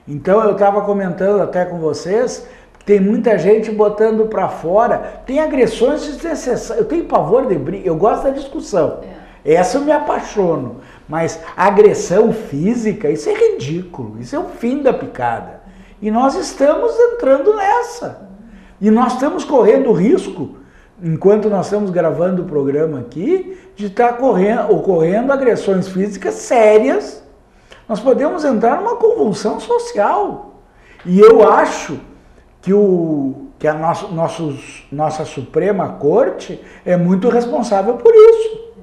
Então eu estava comentando até com vocês, que tem muita gente botando para fora, tem agressões desnecessárias. Eu tenho pavor de briga, eu gosto da discussão. Essa eu me apaixono. Mas agressão física, isso é ridículo, isso é o fim da picada. E nós estamos entrando nessa. E nós estamos correndo o risco, enquanto nós estamos gravando o programa aqui, de estar ocorrendo agressões físicas sérias. Nós podemos entrar numa convulsão social. E eu acho que a nossa Suprema Corte é muito responsável por isso.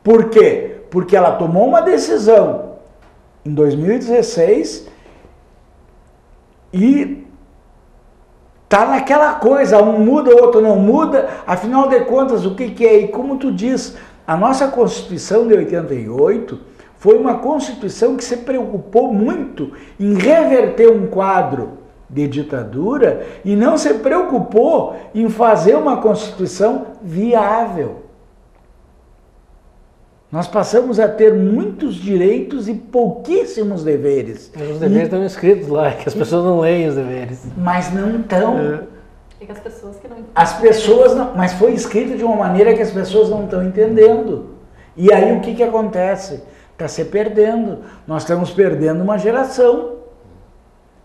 Por quê? Porque ela tomou uma decisão em 2016 e tá naquela coisa, um muda, o outro não muda, afinal de contas, o que é? E como tu diz, a nossa Constituição de 88 foi uma Constituição que se preocupou muito em reverter um quadro de ditadura e não se preocupou em fazer uma Constituição viável. Nós passamos a ter muitos direitos e pouquíssimos deveres. Mas os deveres estão escritos lá, que as pessoas não leem os deveres. Mas não estão. É que as pessoas que não... As pessoas não... Mas foi escrito de uma maneira que as pessoas não estão entendendo. E aí o que acontece? Está se perdendo. Nós estamos perdendo uma geração.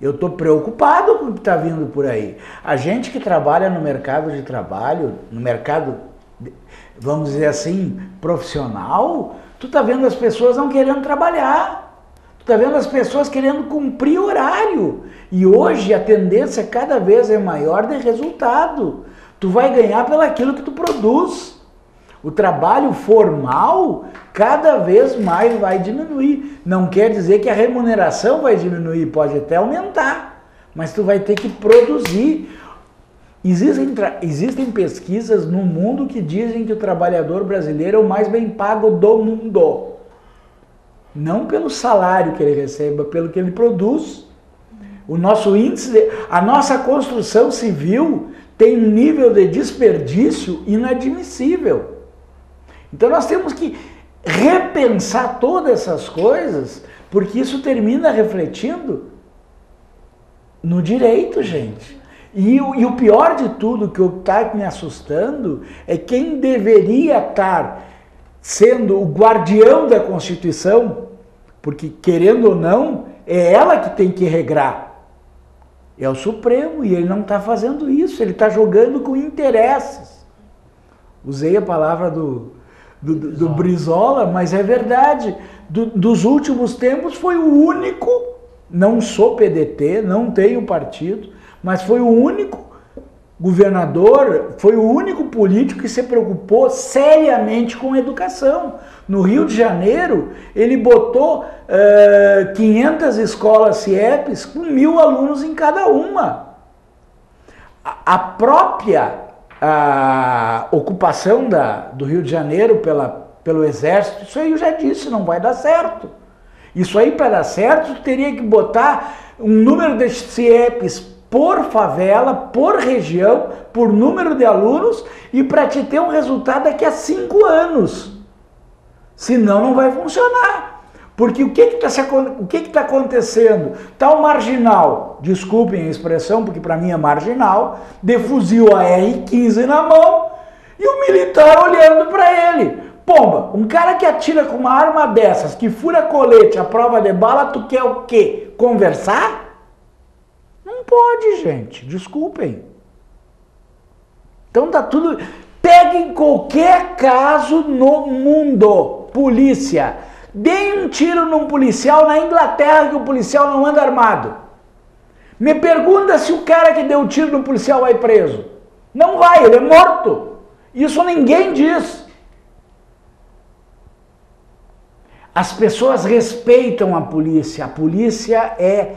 Eu estou preocupado com o que está vindo por aí. A gente que trabalha no mercado de trabalho, no mercado, vamos dizer assim, profissional, tu tá vendo as pessoas não querendo trabalhar. Tu tá vendo as pessoas querendo cumprir horário. E hoje a tendência cada vez é maior de resultado. Tu vai ganhar pelaquilo que tu produz. O trabalho formal cada vez mais vai diminuir. Não quer dizer que a remuneração vai diminuir, pode até aumentar, mas tu vai ter que produzir. Existem pesquisas no mundo que dizem que o trabalhador brasileiro é o mais bem pago do mundo. Não pelo salário que ele recebe, pelo que ele produz. O nosso índice, a nossa construção civil tem um nível de desperdício inadmissível. Então nós temos que repensar todas essas coisas, porque isso termina refletindo no direito, gente. E o pior de tudo, que está me assustando, é quem deveria estar sendo o guardião da Constituição, porque, querendo ou não, é ela que tem que regrar. É o Supremo, e ele não está fazendo isso, ele está jogando com interesses. Usei a palavra do Brizola, mas é verdade. Dos últimos tempos foi o único, não sou PDT, não tenho partido, mas foi o único governador, foi o único político que se preocupou seriamente com educação. No Rio de Janeiro, ele botou 500 escolas CIEPs com 1.000 alunos em cada uma. A própria ocupação do Rio de Janeiro pelo Exército, isso aí eu já disse, não vai dar certo. Isso aí, para dar certo, teria que botar um número de CIEPs por favela, por região, por número de alunos, e para te ter um resultado daqui a 5 anos. Senão não vai funcionar. Porque o que está acontecendo? Está o marginal, desculpem a expressão, porque para mim é marginal, de fuzil AR-15 na mão e o militar olhando para ele. Pomba, um cara que atira com uma arma dessas, que fura colete à prova de bala, tu quer o quê? Conversar? Não pode, gente, desculpem. Então tá tudo... Peguem qualquer caso no mundo, polícia. Deem um tiro num policial na Inglaterra, que o policial não anda armado. Me pergunta se o cara que deu o tiro no policial vai preso. Não vai, ele é morto. Isso ninguém diz. As pessoas respeitam a polícia. A polícia é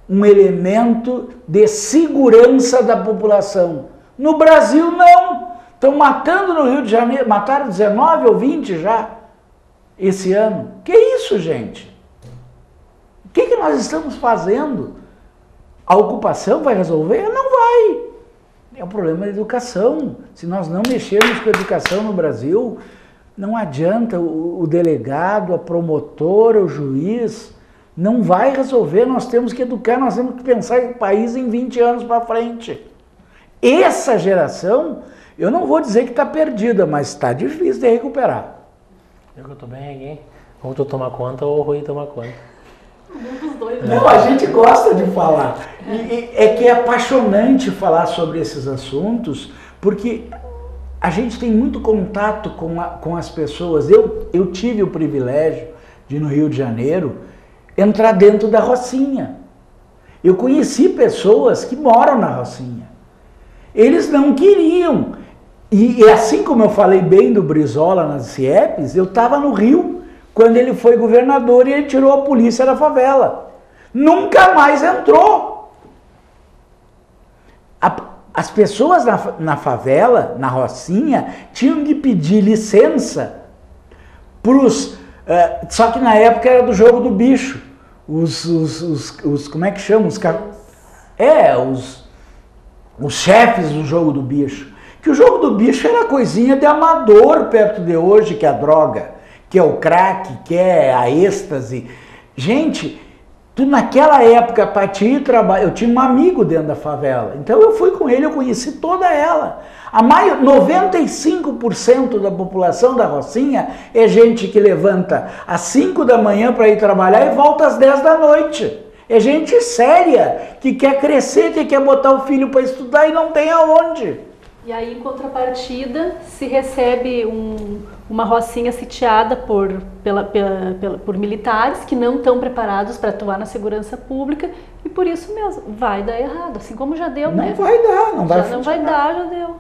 um elemento de segurança da população. No Brasil, não. Estão matando no Rio de Janeiro, mataram 19 ou 20 já esse ano. Que isso, gente? O que nós estamos fazendo? A ocupação vai resolver? Não vai. É o problema da educação. Se nós não mexermos com a educação no Brasil, não adianta o delegado, a promotora, o juiz, não vai resolver. Nós temos que educar, nós temos que pensar em país em 20 anos para frente. Essa geração, eu não vou dizer que está perdida, mas está difícil de recuperar. Eu estou bem aqui. Ou tu tomar conta ou o Rui tomar conta. Um dos dois. Não, a gente gosta de falar. É que é apaixonante falar sobre esses assuntos, porque a gente tem muito contato com as pessoas. Eu tive o privilégio de, no Rio de Janeiro, entrar dentro da Rocinha. Eu conheci pessoas que moram na Rocinha. Eles não queriam. E assim como eu falei bem do Brizola nas CIEPs, eu estava no Rio quando ele foi governador e ele tirou a polícia da favela. Nunca mais entrou. As pessoas na favela, na Rocinha, tinham que pedir licença só que na época era do jogo do bicho. Como é que chama? Os chefes do jogo do bicho. Que o jogo do bicho era coisinha de amador perto de hoje, que é a droga, que é o crack, que é a êxtase. Gente, naquela época, para te ir trabalhar, eu tinha um amigo dentro da favela, então eu fui com ele, eu conheci toda ela. 95% da população da Rocinha é gente que levanta às 5 da manhã para ir trabalhar e volta às 10 da noite. É gente séria, que quer crescer, que quer botar o filho para estudar e não tem aonde. E aí, em contrapartida, se recebe uma Rocinha sitiada por militares que não estão preparados para atuar na segurança pública, e por isso mesmo vai dar errado, assim como já deu, né? Não vai dar, não vai funcionar. Não vai dar, já deu.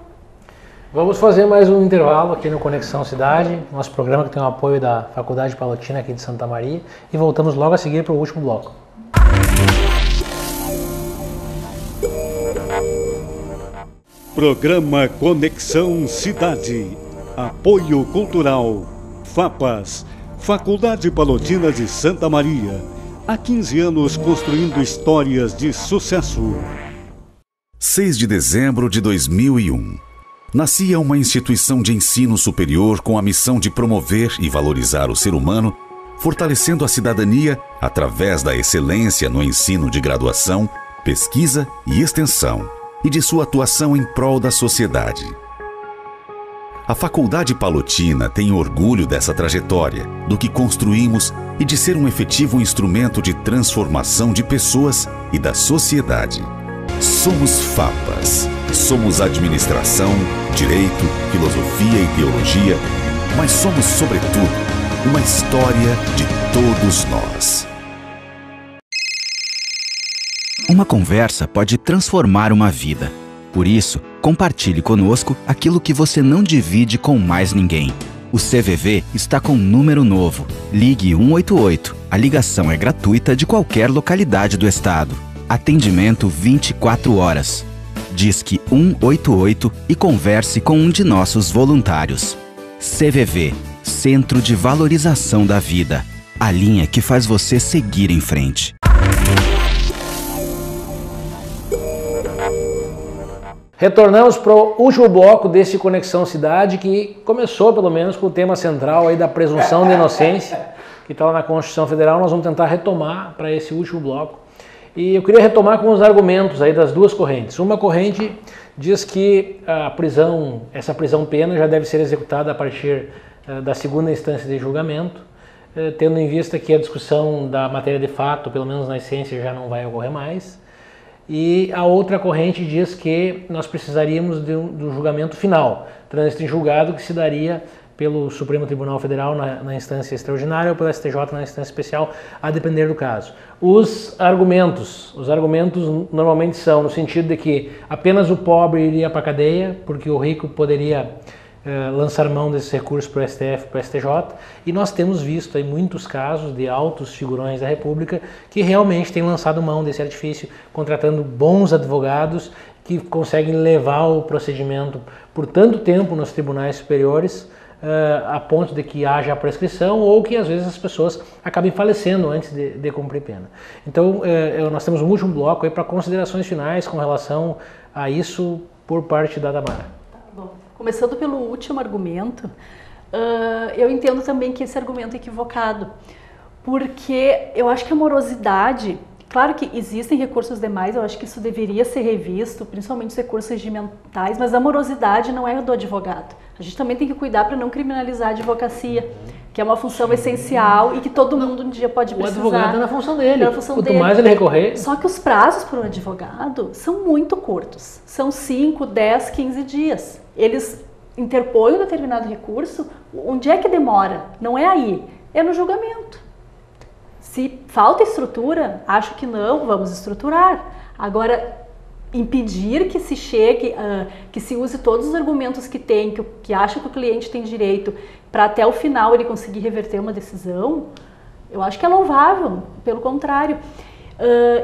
Vamos fazer mais um intervalo aqui no Conexão Cidade, nosso programa que tem o apoio da Faculdade Palotina aqui de Santa Maria, e voltamos logo a seguir para o último bloco. Programa Conexão Cidade. Apoio Cultural. FAPAS. Faculdade Palotina de Santa Maria. Há 15 anos construindo histórias de sucesso. 6 de dezembro de 2001. Nascia uma instituição de ensino superior com a missão de promover e valorizar o ser humano, fortalecendo a cidadania através da excelência no ensino de graduação, pesquisa e extensão, e de sua atuação em prol da sociedade. A Faculdade Palotina tem orgulho dessa trajetória, do que construímos e de ser um efetivo instrumento de transformação de pessoas e da sociedade. Somos FAPAS. Somos administração, direito, filosofia e teologia, mas somos, sobretudo, uma história de todos nós. Uma conversa pode transformar uma vida. Por isso, compartilhe conosco aquilo que você não divide com mais ninguém. O CVV está com um número novo. Ligue 188. A ligação é gratuita de qualquer localidade do estado. Atendimento 24 horas. Disque 188 e converse com um de nossos voluntários. CVV, Centro de Valorização da Vida. A linha que faz você seguir em frente. Retornamos para o último bloco desse Conexão Cidade, que começou pelo menos com o tema central aí da presunção de inocência, que está lá na Constituição Federal. Nós vamos tentar retomar para esse último bloco. E eu queria retomar com os argumentos aí das duas correntes. Uma corrente diz que essa prisão-pena já deve ser executada a partir da segunda instância de julgamento, tendo em vista que a discussão da matéria de fato, pelo menos na essência, já não vai ocorrer mais. E a outra corrente diz que nós precisaríamos do julgamento final, trânsito em julgado, que se daria pelo Supremo Tribunal Federal na instância extraordinária ou pela STJ na instância especial, a depender do caso. Os argumentos normalmente são no sentido de que apenas o pobre iria para a cadeia, porque o rico poderia lançar mão desses recursos para o STF, para o STJ, e nós temos visto aí muitos casos de altos figurões da República que realmente têm lançado mão desse artifício, contratando bons advogados que conseguem levar o procedimento por tanto tempo nos tribunais superiores, a ponto de que haja a prescrição ou que às vezes as pessoas acabem falecendo antes de cumprir pena. Então nós temos um último bloco aí para considerações finais com relação a isso por parte da Tamara. Bom, começando pelo último argumento, eu entendo também que esse argumento é equivocado, porque eu acho que a morosidade, claro que existem recursos demais, eu acho que isso deveria ser revisto, principalmente os recursos regimentais, mas a morosidade não é do advogado. A gente também tem que cuidar para não criminalizar a advocacia, que é uma função essencial e que todo mundo um dia pode precisar. O advogado é na função dele, quanto dele. mais ele recorrer... Só que os prazos para um advogado são muito curtos, são 5, 10, 15 dias. Eles interpõem um determinado recurso, onde é que demora? Não é aí, é no julgamento. Se falta estrutura, acho que não, vamos estruturar. Agora, impedir que se chegue, que se use todos os argumentos que tem, que acha que o cliente tem direito, para até o final ele conseguir reverter uma decisão, eu acho que é louvável, pelo contrário.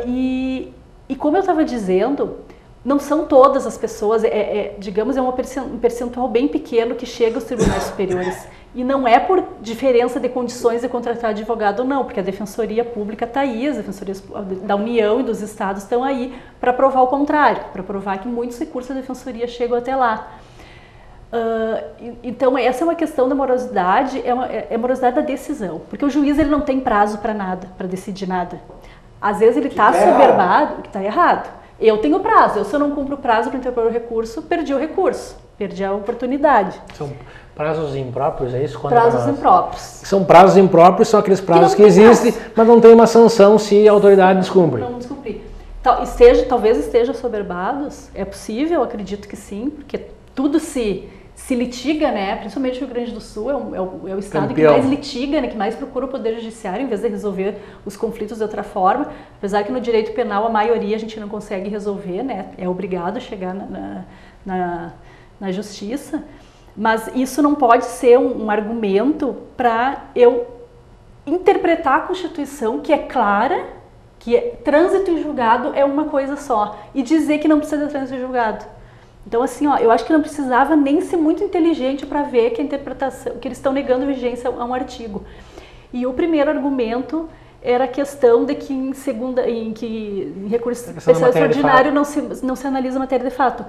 E como eu estava dizendo, não são todas as pessoas, digamos, é um percentual bem pequeno que chega aos tribunais superiores. E não é por diferença de condições de contratar advogado, não, porque a Defensoria Pública está aí, as defensorias da União e dos estados estão aí para provar o contrário, para provar que muitos recursos da Defensoria chegam até lá. Então, essa é uma questão da morosidade, é a morosidade da decisão, porque o juiz ele não tem prazo para nada, para decidir nada. Às vezes ele está soberbado, que está errado. Eu tenho prazo, se eu não cumpro o prazo para interpor o recurso, perdi o recurso, perdi a oportunidade. São prazos impróprios, é isso? Prazos impróprios. São prazos impróprios, são aqueles prazos que existem, mas não tem uma sanção se a autoridade descumpre. Não descumprir. Talvez esteja soberbados, é possível, acredito que sim, porque tudo se litiga, né? Principalmente o Rio Grande do Sul é o estado que mais litiga, né? Que mais procura o Poder Judiciário em vez de resolver os conflitos de outra forma. Apesar que no direito penal a maioria a gente não consegue resolver, né? É obrigado a chegar na justiça, mas isso não pode ser um argumento para eu interpretar a Constituição, que é clara, que trânsito e julgado é uma coisa só, e dizer que não precisa de trânsito e julgado. Então, assim, ó, eu acho que não precisava nem ser muito inteligente para ver que a interpretação, que eles estão negando vigência a um artigo. E o primeiro argumento era a questão de que em recurso especial extraordinário não se analisa a matéria de fato.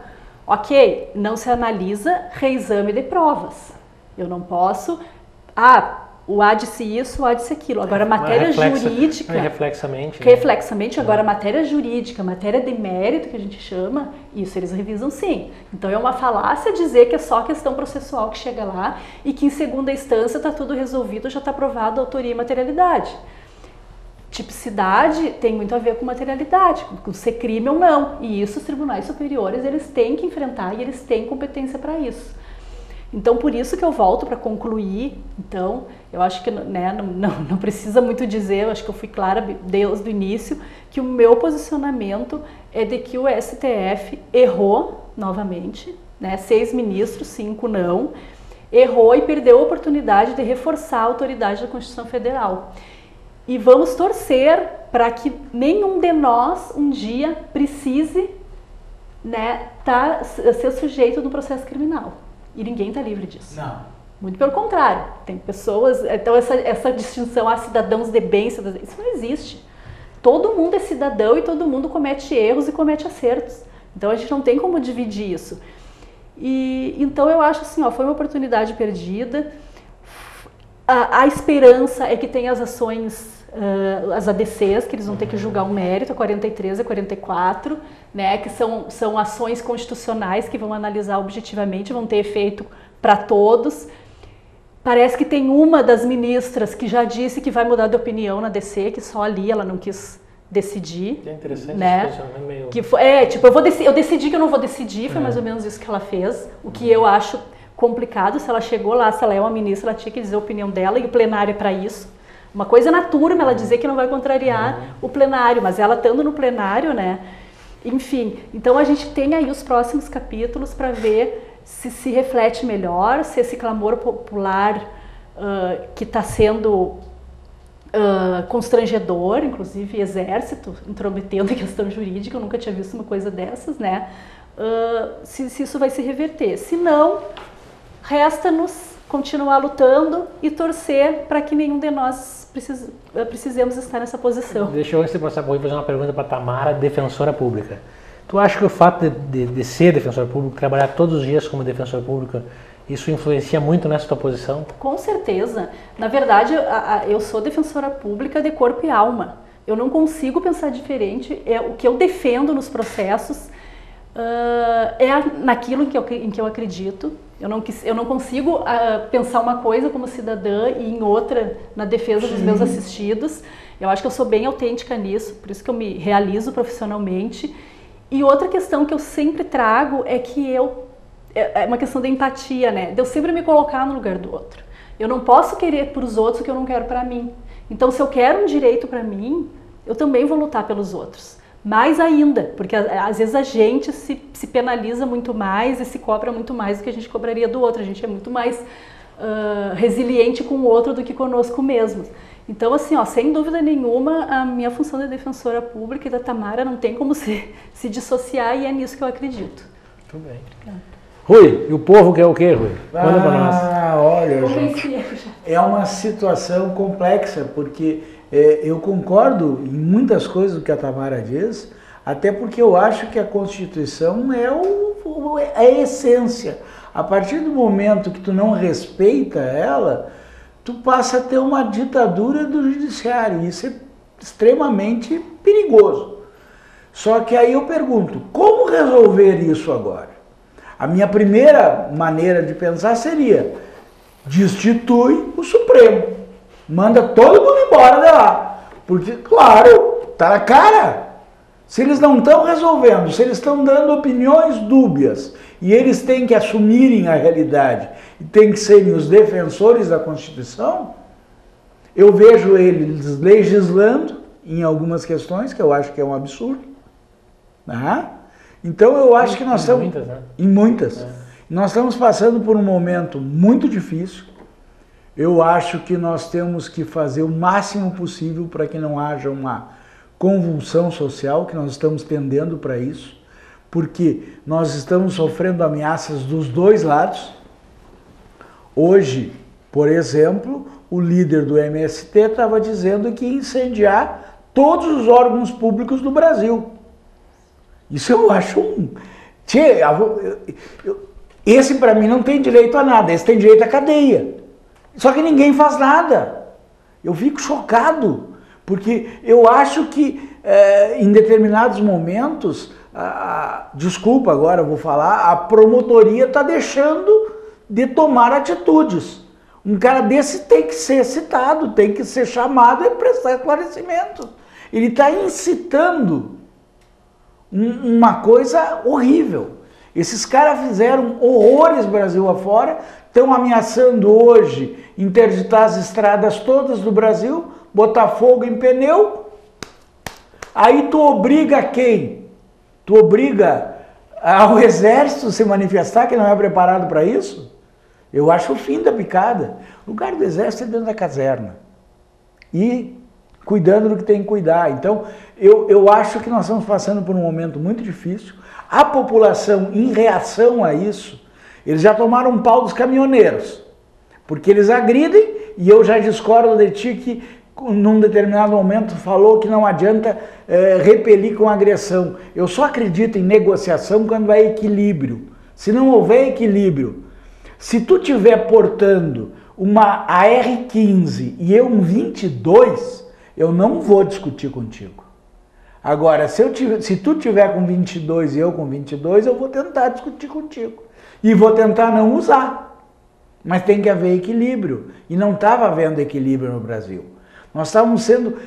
Ok, não se analisa reexame de provas. Eu não posso... o ADSE isso, o ADSE aquilo. Agora, matéria jurídica... Reflexamente. Reflexamente. Agora, matéria jurídica, matéria de mérito, que a gente chama, isso eles revisam sim. Então, é uma falácia dizer que é só questão processual que chega lá e que em segunda instância está tudo resolvido, já está aprovado a autoria e materialidade. Tipicidade tem muito a ver com materialidade, com ser crime ou não. E isso os tribunais superiores eles têm que enfrentar e eles têm competência para isso. Então, por isso que eu volto para concluir. Então, eu acho que não precisa muito dizer, eu acho que eu fui clara desde o início, que o meu posicionamento é de que o STF errou novamente, né? 6 ministros, 5 não, errou e perdeu a oportunidade de reforçar a autoridade da Constituição Federal. E vamos torcer para que nenhum de nós um dia precise, né, ser sujeito do processo criminal. E ninguém está livre disso. Não. Muito pelo contrário. Tem pessoas... Então, essa distinção a cidadãos de bem, isso não existe. Todo mundo é cidadão e todo mundo comete erros e comete acertos. Então, a gente não tem como dividir isso. E então, eu acho assim, foi uma oportunidade perdida. A esperança é que tem as ações, as ADCs, que eles vão ter que julgar um mérito, a 43 e a 44, né, que são ações constitucionais que vão analisar objetivamente, vão ter efeito para todos. Parece que tem uma das ministras que já disse que vai mudar de opinião na ADC, que só ali ela não quis decidir. É interessante, né? Meio... Que foi, eu decidi que eu não vou decidir, foi mais ou menos isso que ela fez, o que eu acho complicado. Se ela chegou lá, se ela é uma ministra, ela tinha que dizer a opinião dela, e o plenário é para isso. Uma coisa é na turma, ela dizer que não vai contrariar o plenário, mas ela estando no plenário, né? Enfim, então a gente tem aí os próximos capítulos para ver se reflete melhor, se esse clamor popular que está sendo constrangedor, inclusive exército intrometendo a questão jurídica, eu nunca tinha visto uma coisa dessas, né? Se isso vai se reverter. Se não, resta-nos continuar lutando e torcer para que nenhum de nós precisemos estar nessa posição. Deixa eu, antes de passar por aí, fazer uma pergunta para a Tamara, defensora pública. Tu acha que o fato de ser defensor público, trabalhar todos os dias como defensor público, isso influencia muito nessa tua posição? Com certeza. Na verdade, eu sou defensora pública de corpo e alma. Eu não consigo pensar diferente. O que eu defendo nos processos é naquilo em que eu acredito. Eu não consigo pensar uma coisa como cidadã e em outra na defesa dos meus assistidos. Eu acho que eu sou bem autêntica nisso, por isso que eu me realizo profissionalmente. E outra questão que eu sempre trago é que é uma questão da empatia, né? De eu sempre me colocar no lugar do outro. Eu não posso querer para os outros o que eu não quero para mim. Então, se eu quero um direito para mim, eu também vou lutar pelos outros. Mais ainda, porque às vezes a gente se penaliza muito mais e se cobra muito mais do que a gente cobraria do outro. A gente é muito mais resiliente com o outro do que conosco mesmos. Então, assim, sem dúvida nenhuma, a minha função de defensora pública e da Tamara não tem como se dissociar, e é nisso que eu acredito. Muito bem. Rui, e o povo quer o quê, Rui? Manda para nós. Olha, gente, é uma situação complexa, porque eu concordo em muitas coisas do que a Tamara diz, até porque eu acho que a Constituição é a essência. A partir do momento que tu não respeita ela, tu passa a ter uma ditadura do judiciário. Isso é extremamente perigoso. Só que aí eu pergunto, como resolver isso agora? A minha primeira maneira de pensar seria, destitui o Supremo. Manda todo mundo embora de lá. Porque, claro, tá na cara. Se eles não estão resolvendo, se eles estão dando opiniões dúbias, e eles têm que assumirem a realidade, e têm que serem os defensores da Constituição, eu vejo eles legislando em algumas questões, que eu acho que é um absurdo. Então eu acho que nós estamos... Muitas, né? Em muitas. Nós estamos passando por um momento muito difícil. Eu acho que nós temos que fazer o máximo possível para que não haja uma convulsão social, que nós estamos tendendo para isso, porque nós estamos sofrendo ameaças dos dois lados. Hoje, por exemplo, o líder do MST estava dizendo que ia incendiar todos os órgãos públicos do Brasil. Isso eu acho um... Esse para mim não tem direito a nada, esse tem direito à cadeia. Só que ninguém faz nada. Eu fico chocado, porque eu acho que em determinados momentos, desculpa agora eu vou falar, a promotoria está deixando de tomar atitudes. Um cara desse tem que ser citado, tem que ser chamado e prestar esclarecimento. Ele está incitando uma coisa horrível. Esses caras fizeram horrores Brasil afora, estão ameaçando hoje interditar as estradas todas do Brasil, botar fogo em pneu. Aí tu obriga quem? Tu obriga ao exército se manifestar, que não é preparado para isso? Eu acho o fim da picada. O lugar do exército é dentro da caserna. E cuidando do que tem que cuidar. Então, eu acho que nós estamos passando por um momento muito difícil. A população, em reação a isso, eles já tomaram um pau dos caminhoneiros, porque eles agridem, e eu já discordo de ti que, num determinado momento, falou que não adianta repelir com agressão. Eu só acredito em negociação quando há equilíbrio. Se não houver equilíbrio, se tu estiver portando uma AR-15 e eu um 22, eu não vou discutir contigo. Agora, se tu tiver com 22 e eu com 22, eu vou tentar discutir contigo. E vou tentar não usar. Mas tem que haver equilíbrio. E não estava havendo equilíbrio no Brasil. Nós estávamos sendo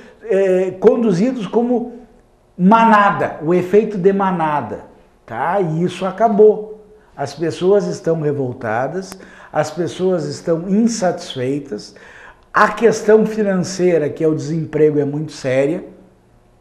conduzidos como manada, o efeito de manada. Tá? E isso acabou. As pessoas estão revoltadas, as pessoas estão insatisfeitas. A questão financeira, que é o desemprego, é muito séria.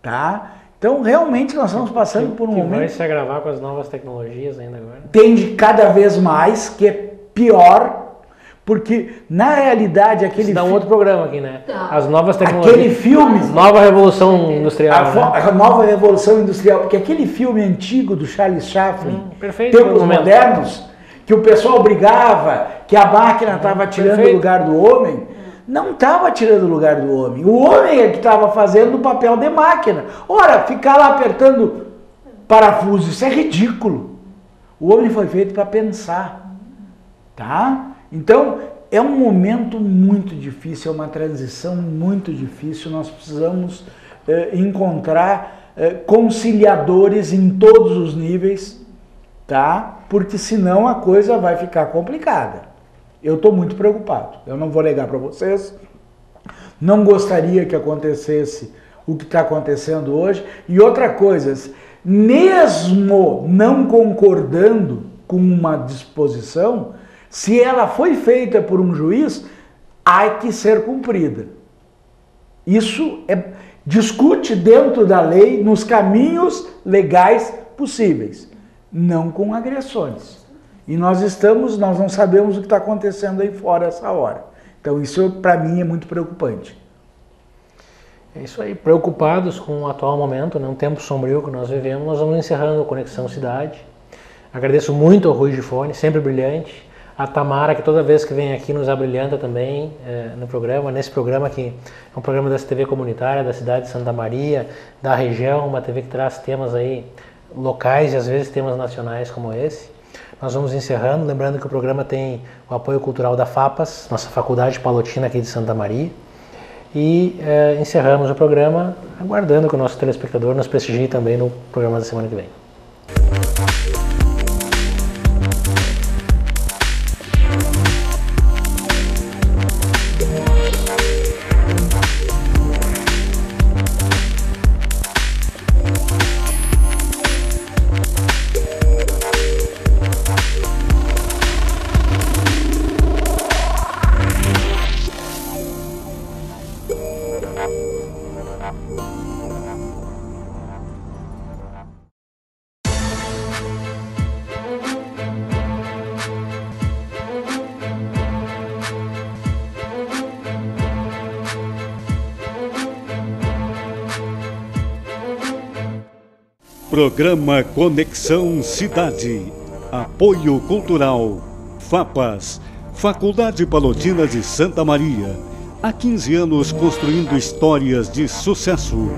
Tá? Então, realmente, nós estamos passando por um momento... vai se agravar com as novas tecnologias ainda agora. Tende cada vez mais, que é pior, porque, na realidade, aquele... Isso dá um outro programa aqui, né? As novas tecnologias. Aquele filme... Nova Revolução Industrial. A nova Revolução Industrial, porque aquele filme antigo do Charles Chaplin, perfeito, Tempos Modernos, que o pessoal brigava, que a máquina estava tirando o lugar do homem... Não estava tirando o lugar do homem. O homem é que estava fazendo o papel de máquina. Ora, ficar lá apertando parafuso, isso é ridículo. O homem foi feito para pensar. Tá? Então, é um momento muito difícil, é uma transição muito difícil. Nós precisamos encontrar conciliadores em todos os níveis, tá? Porque senão a coisa vai ficar complicada. Eu estou muito preocupado, eu não vou negar para vocês, não gostaria que acontecesse o que está acontecendo hoje. E outra coisa, mesmo não concordando com uma disposição, se ela foi feita por um juiz, há que ser cumprida. Isso discute dentro da lei, nos caminhos legais possíveis, não com agressões. E nós não sabemos o que está acontecendo aí fora essa hora. Então isso para mim é muito preocupante. É isso aí, preocupados com o atual momento, né? Um tempo sombrio que nós vivemos, nós vamos encerrando a Conexão Cidade. Agradeço muito ao Rui Gifone, sempre brilhante. A Tamara, que toda vez que vem aqui nos abrilhanta também no programa, nesse programa que é um programa da TV comunitária, da cidade de Santa Maria, da região, uma TV que traz temas aí locais e às vezes temas nacionais como esse. Nós vamos encerrando, lembrando que o programa tem o apoio cultural da FAPAS, nossa Faculdade Palotina aqui de Santa Maria. E encerramos o programa aguardando que o nosso telespectador nos prestigie também no programa da semana que vem. Programa Conexão Cidade. Apoio Cultural. FAPAS, Faculdade Palotina de Santa Maria. Há 15 anos construindo histórias de sucesso.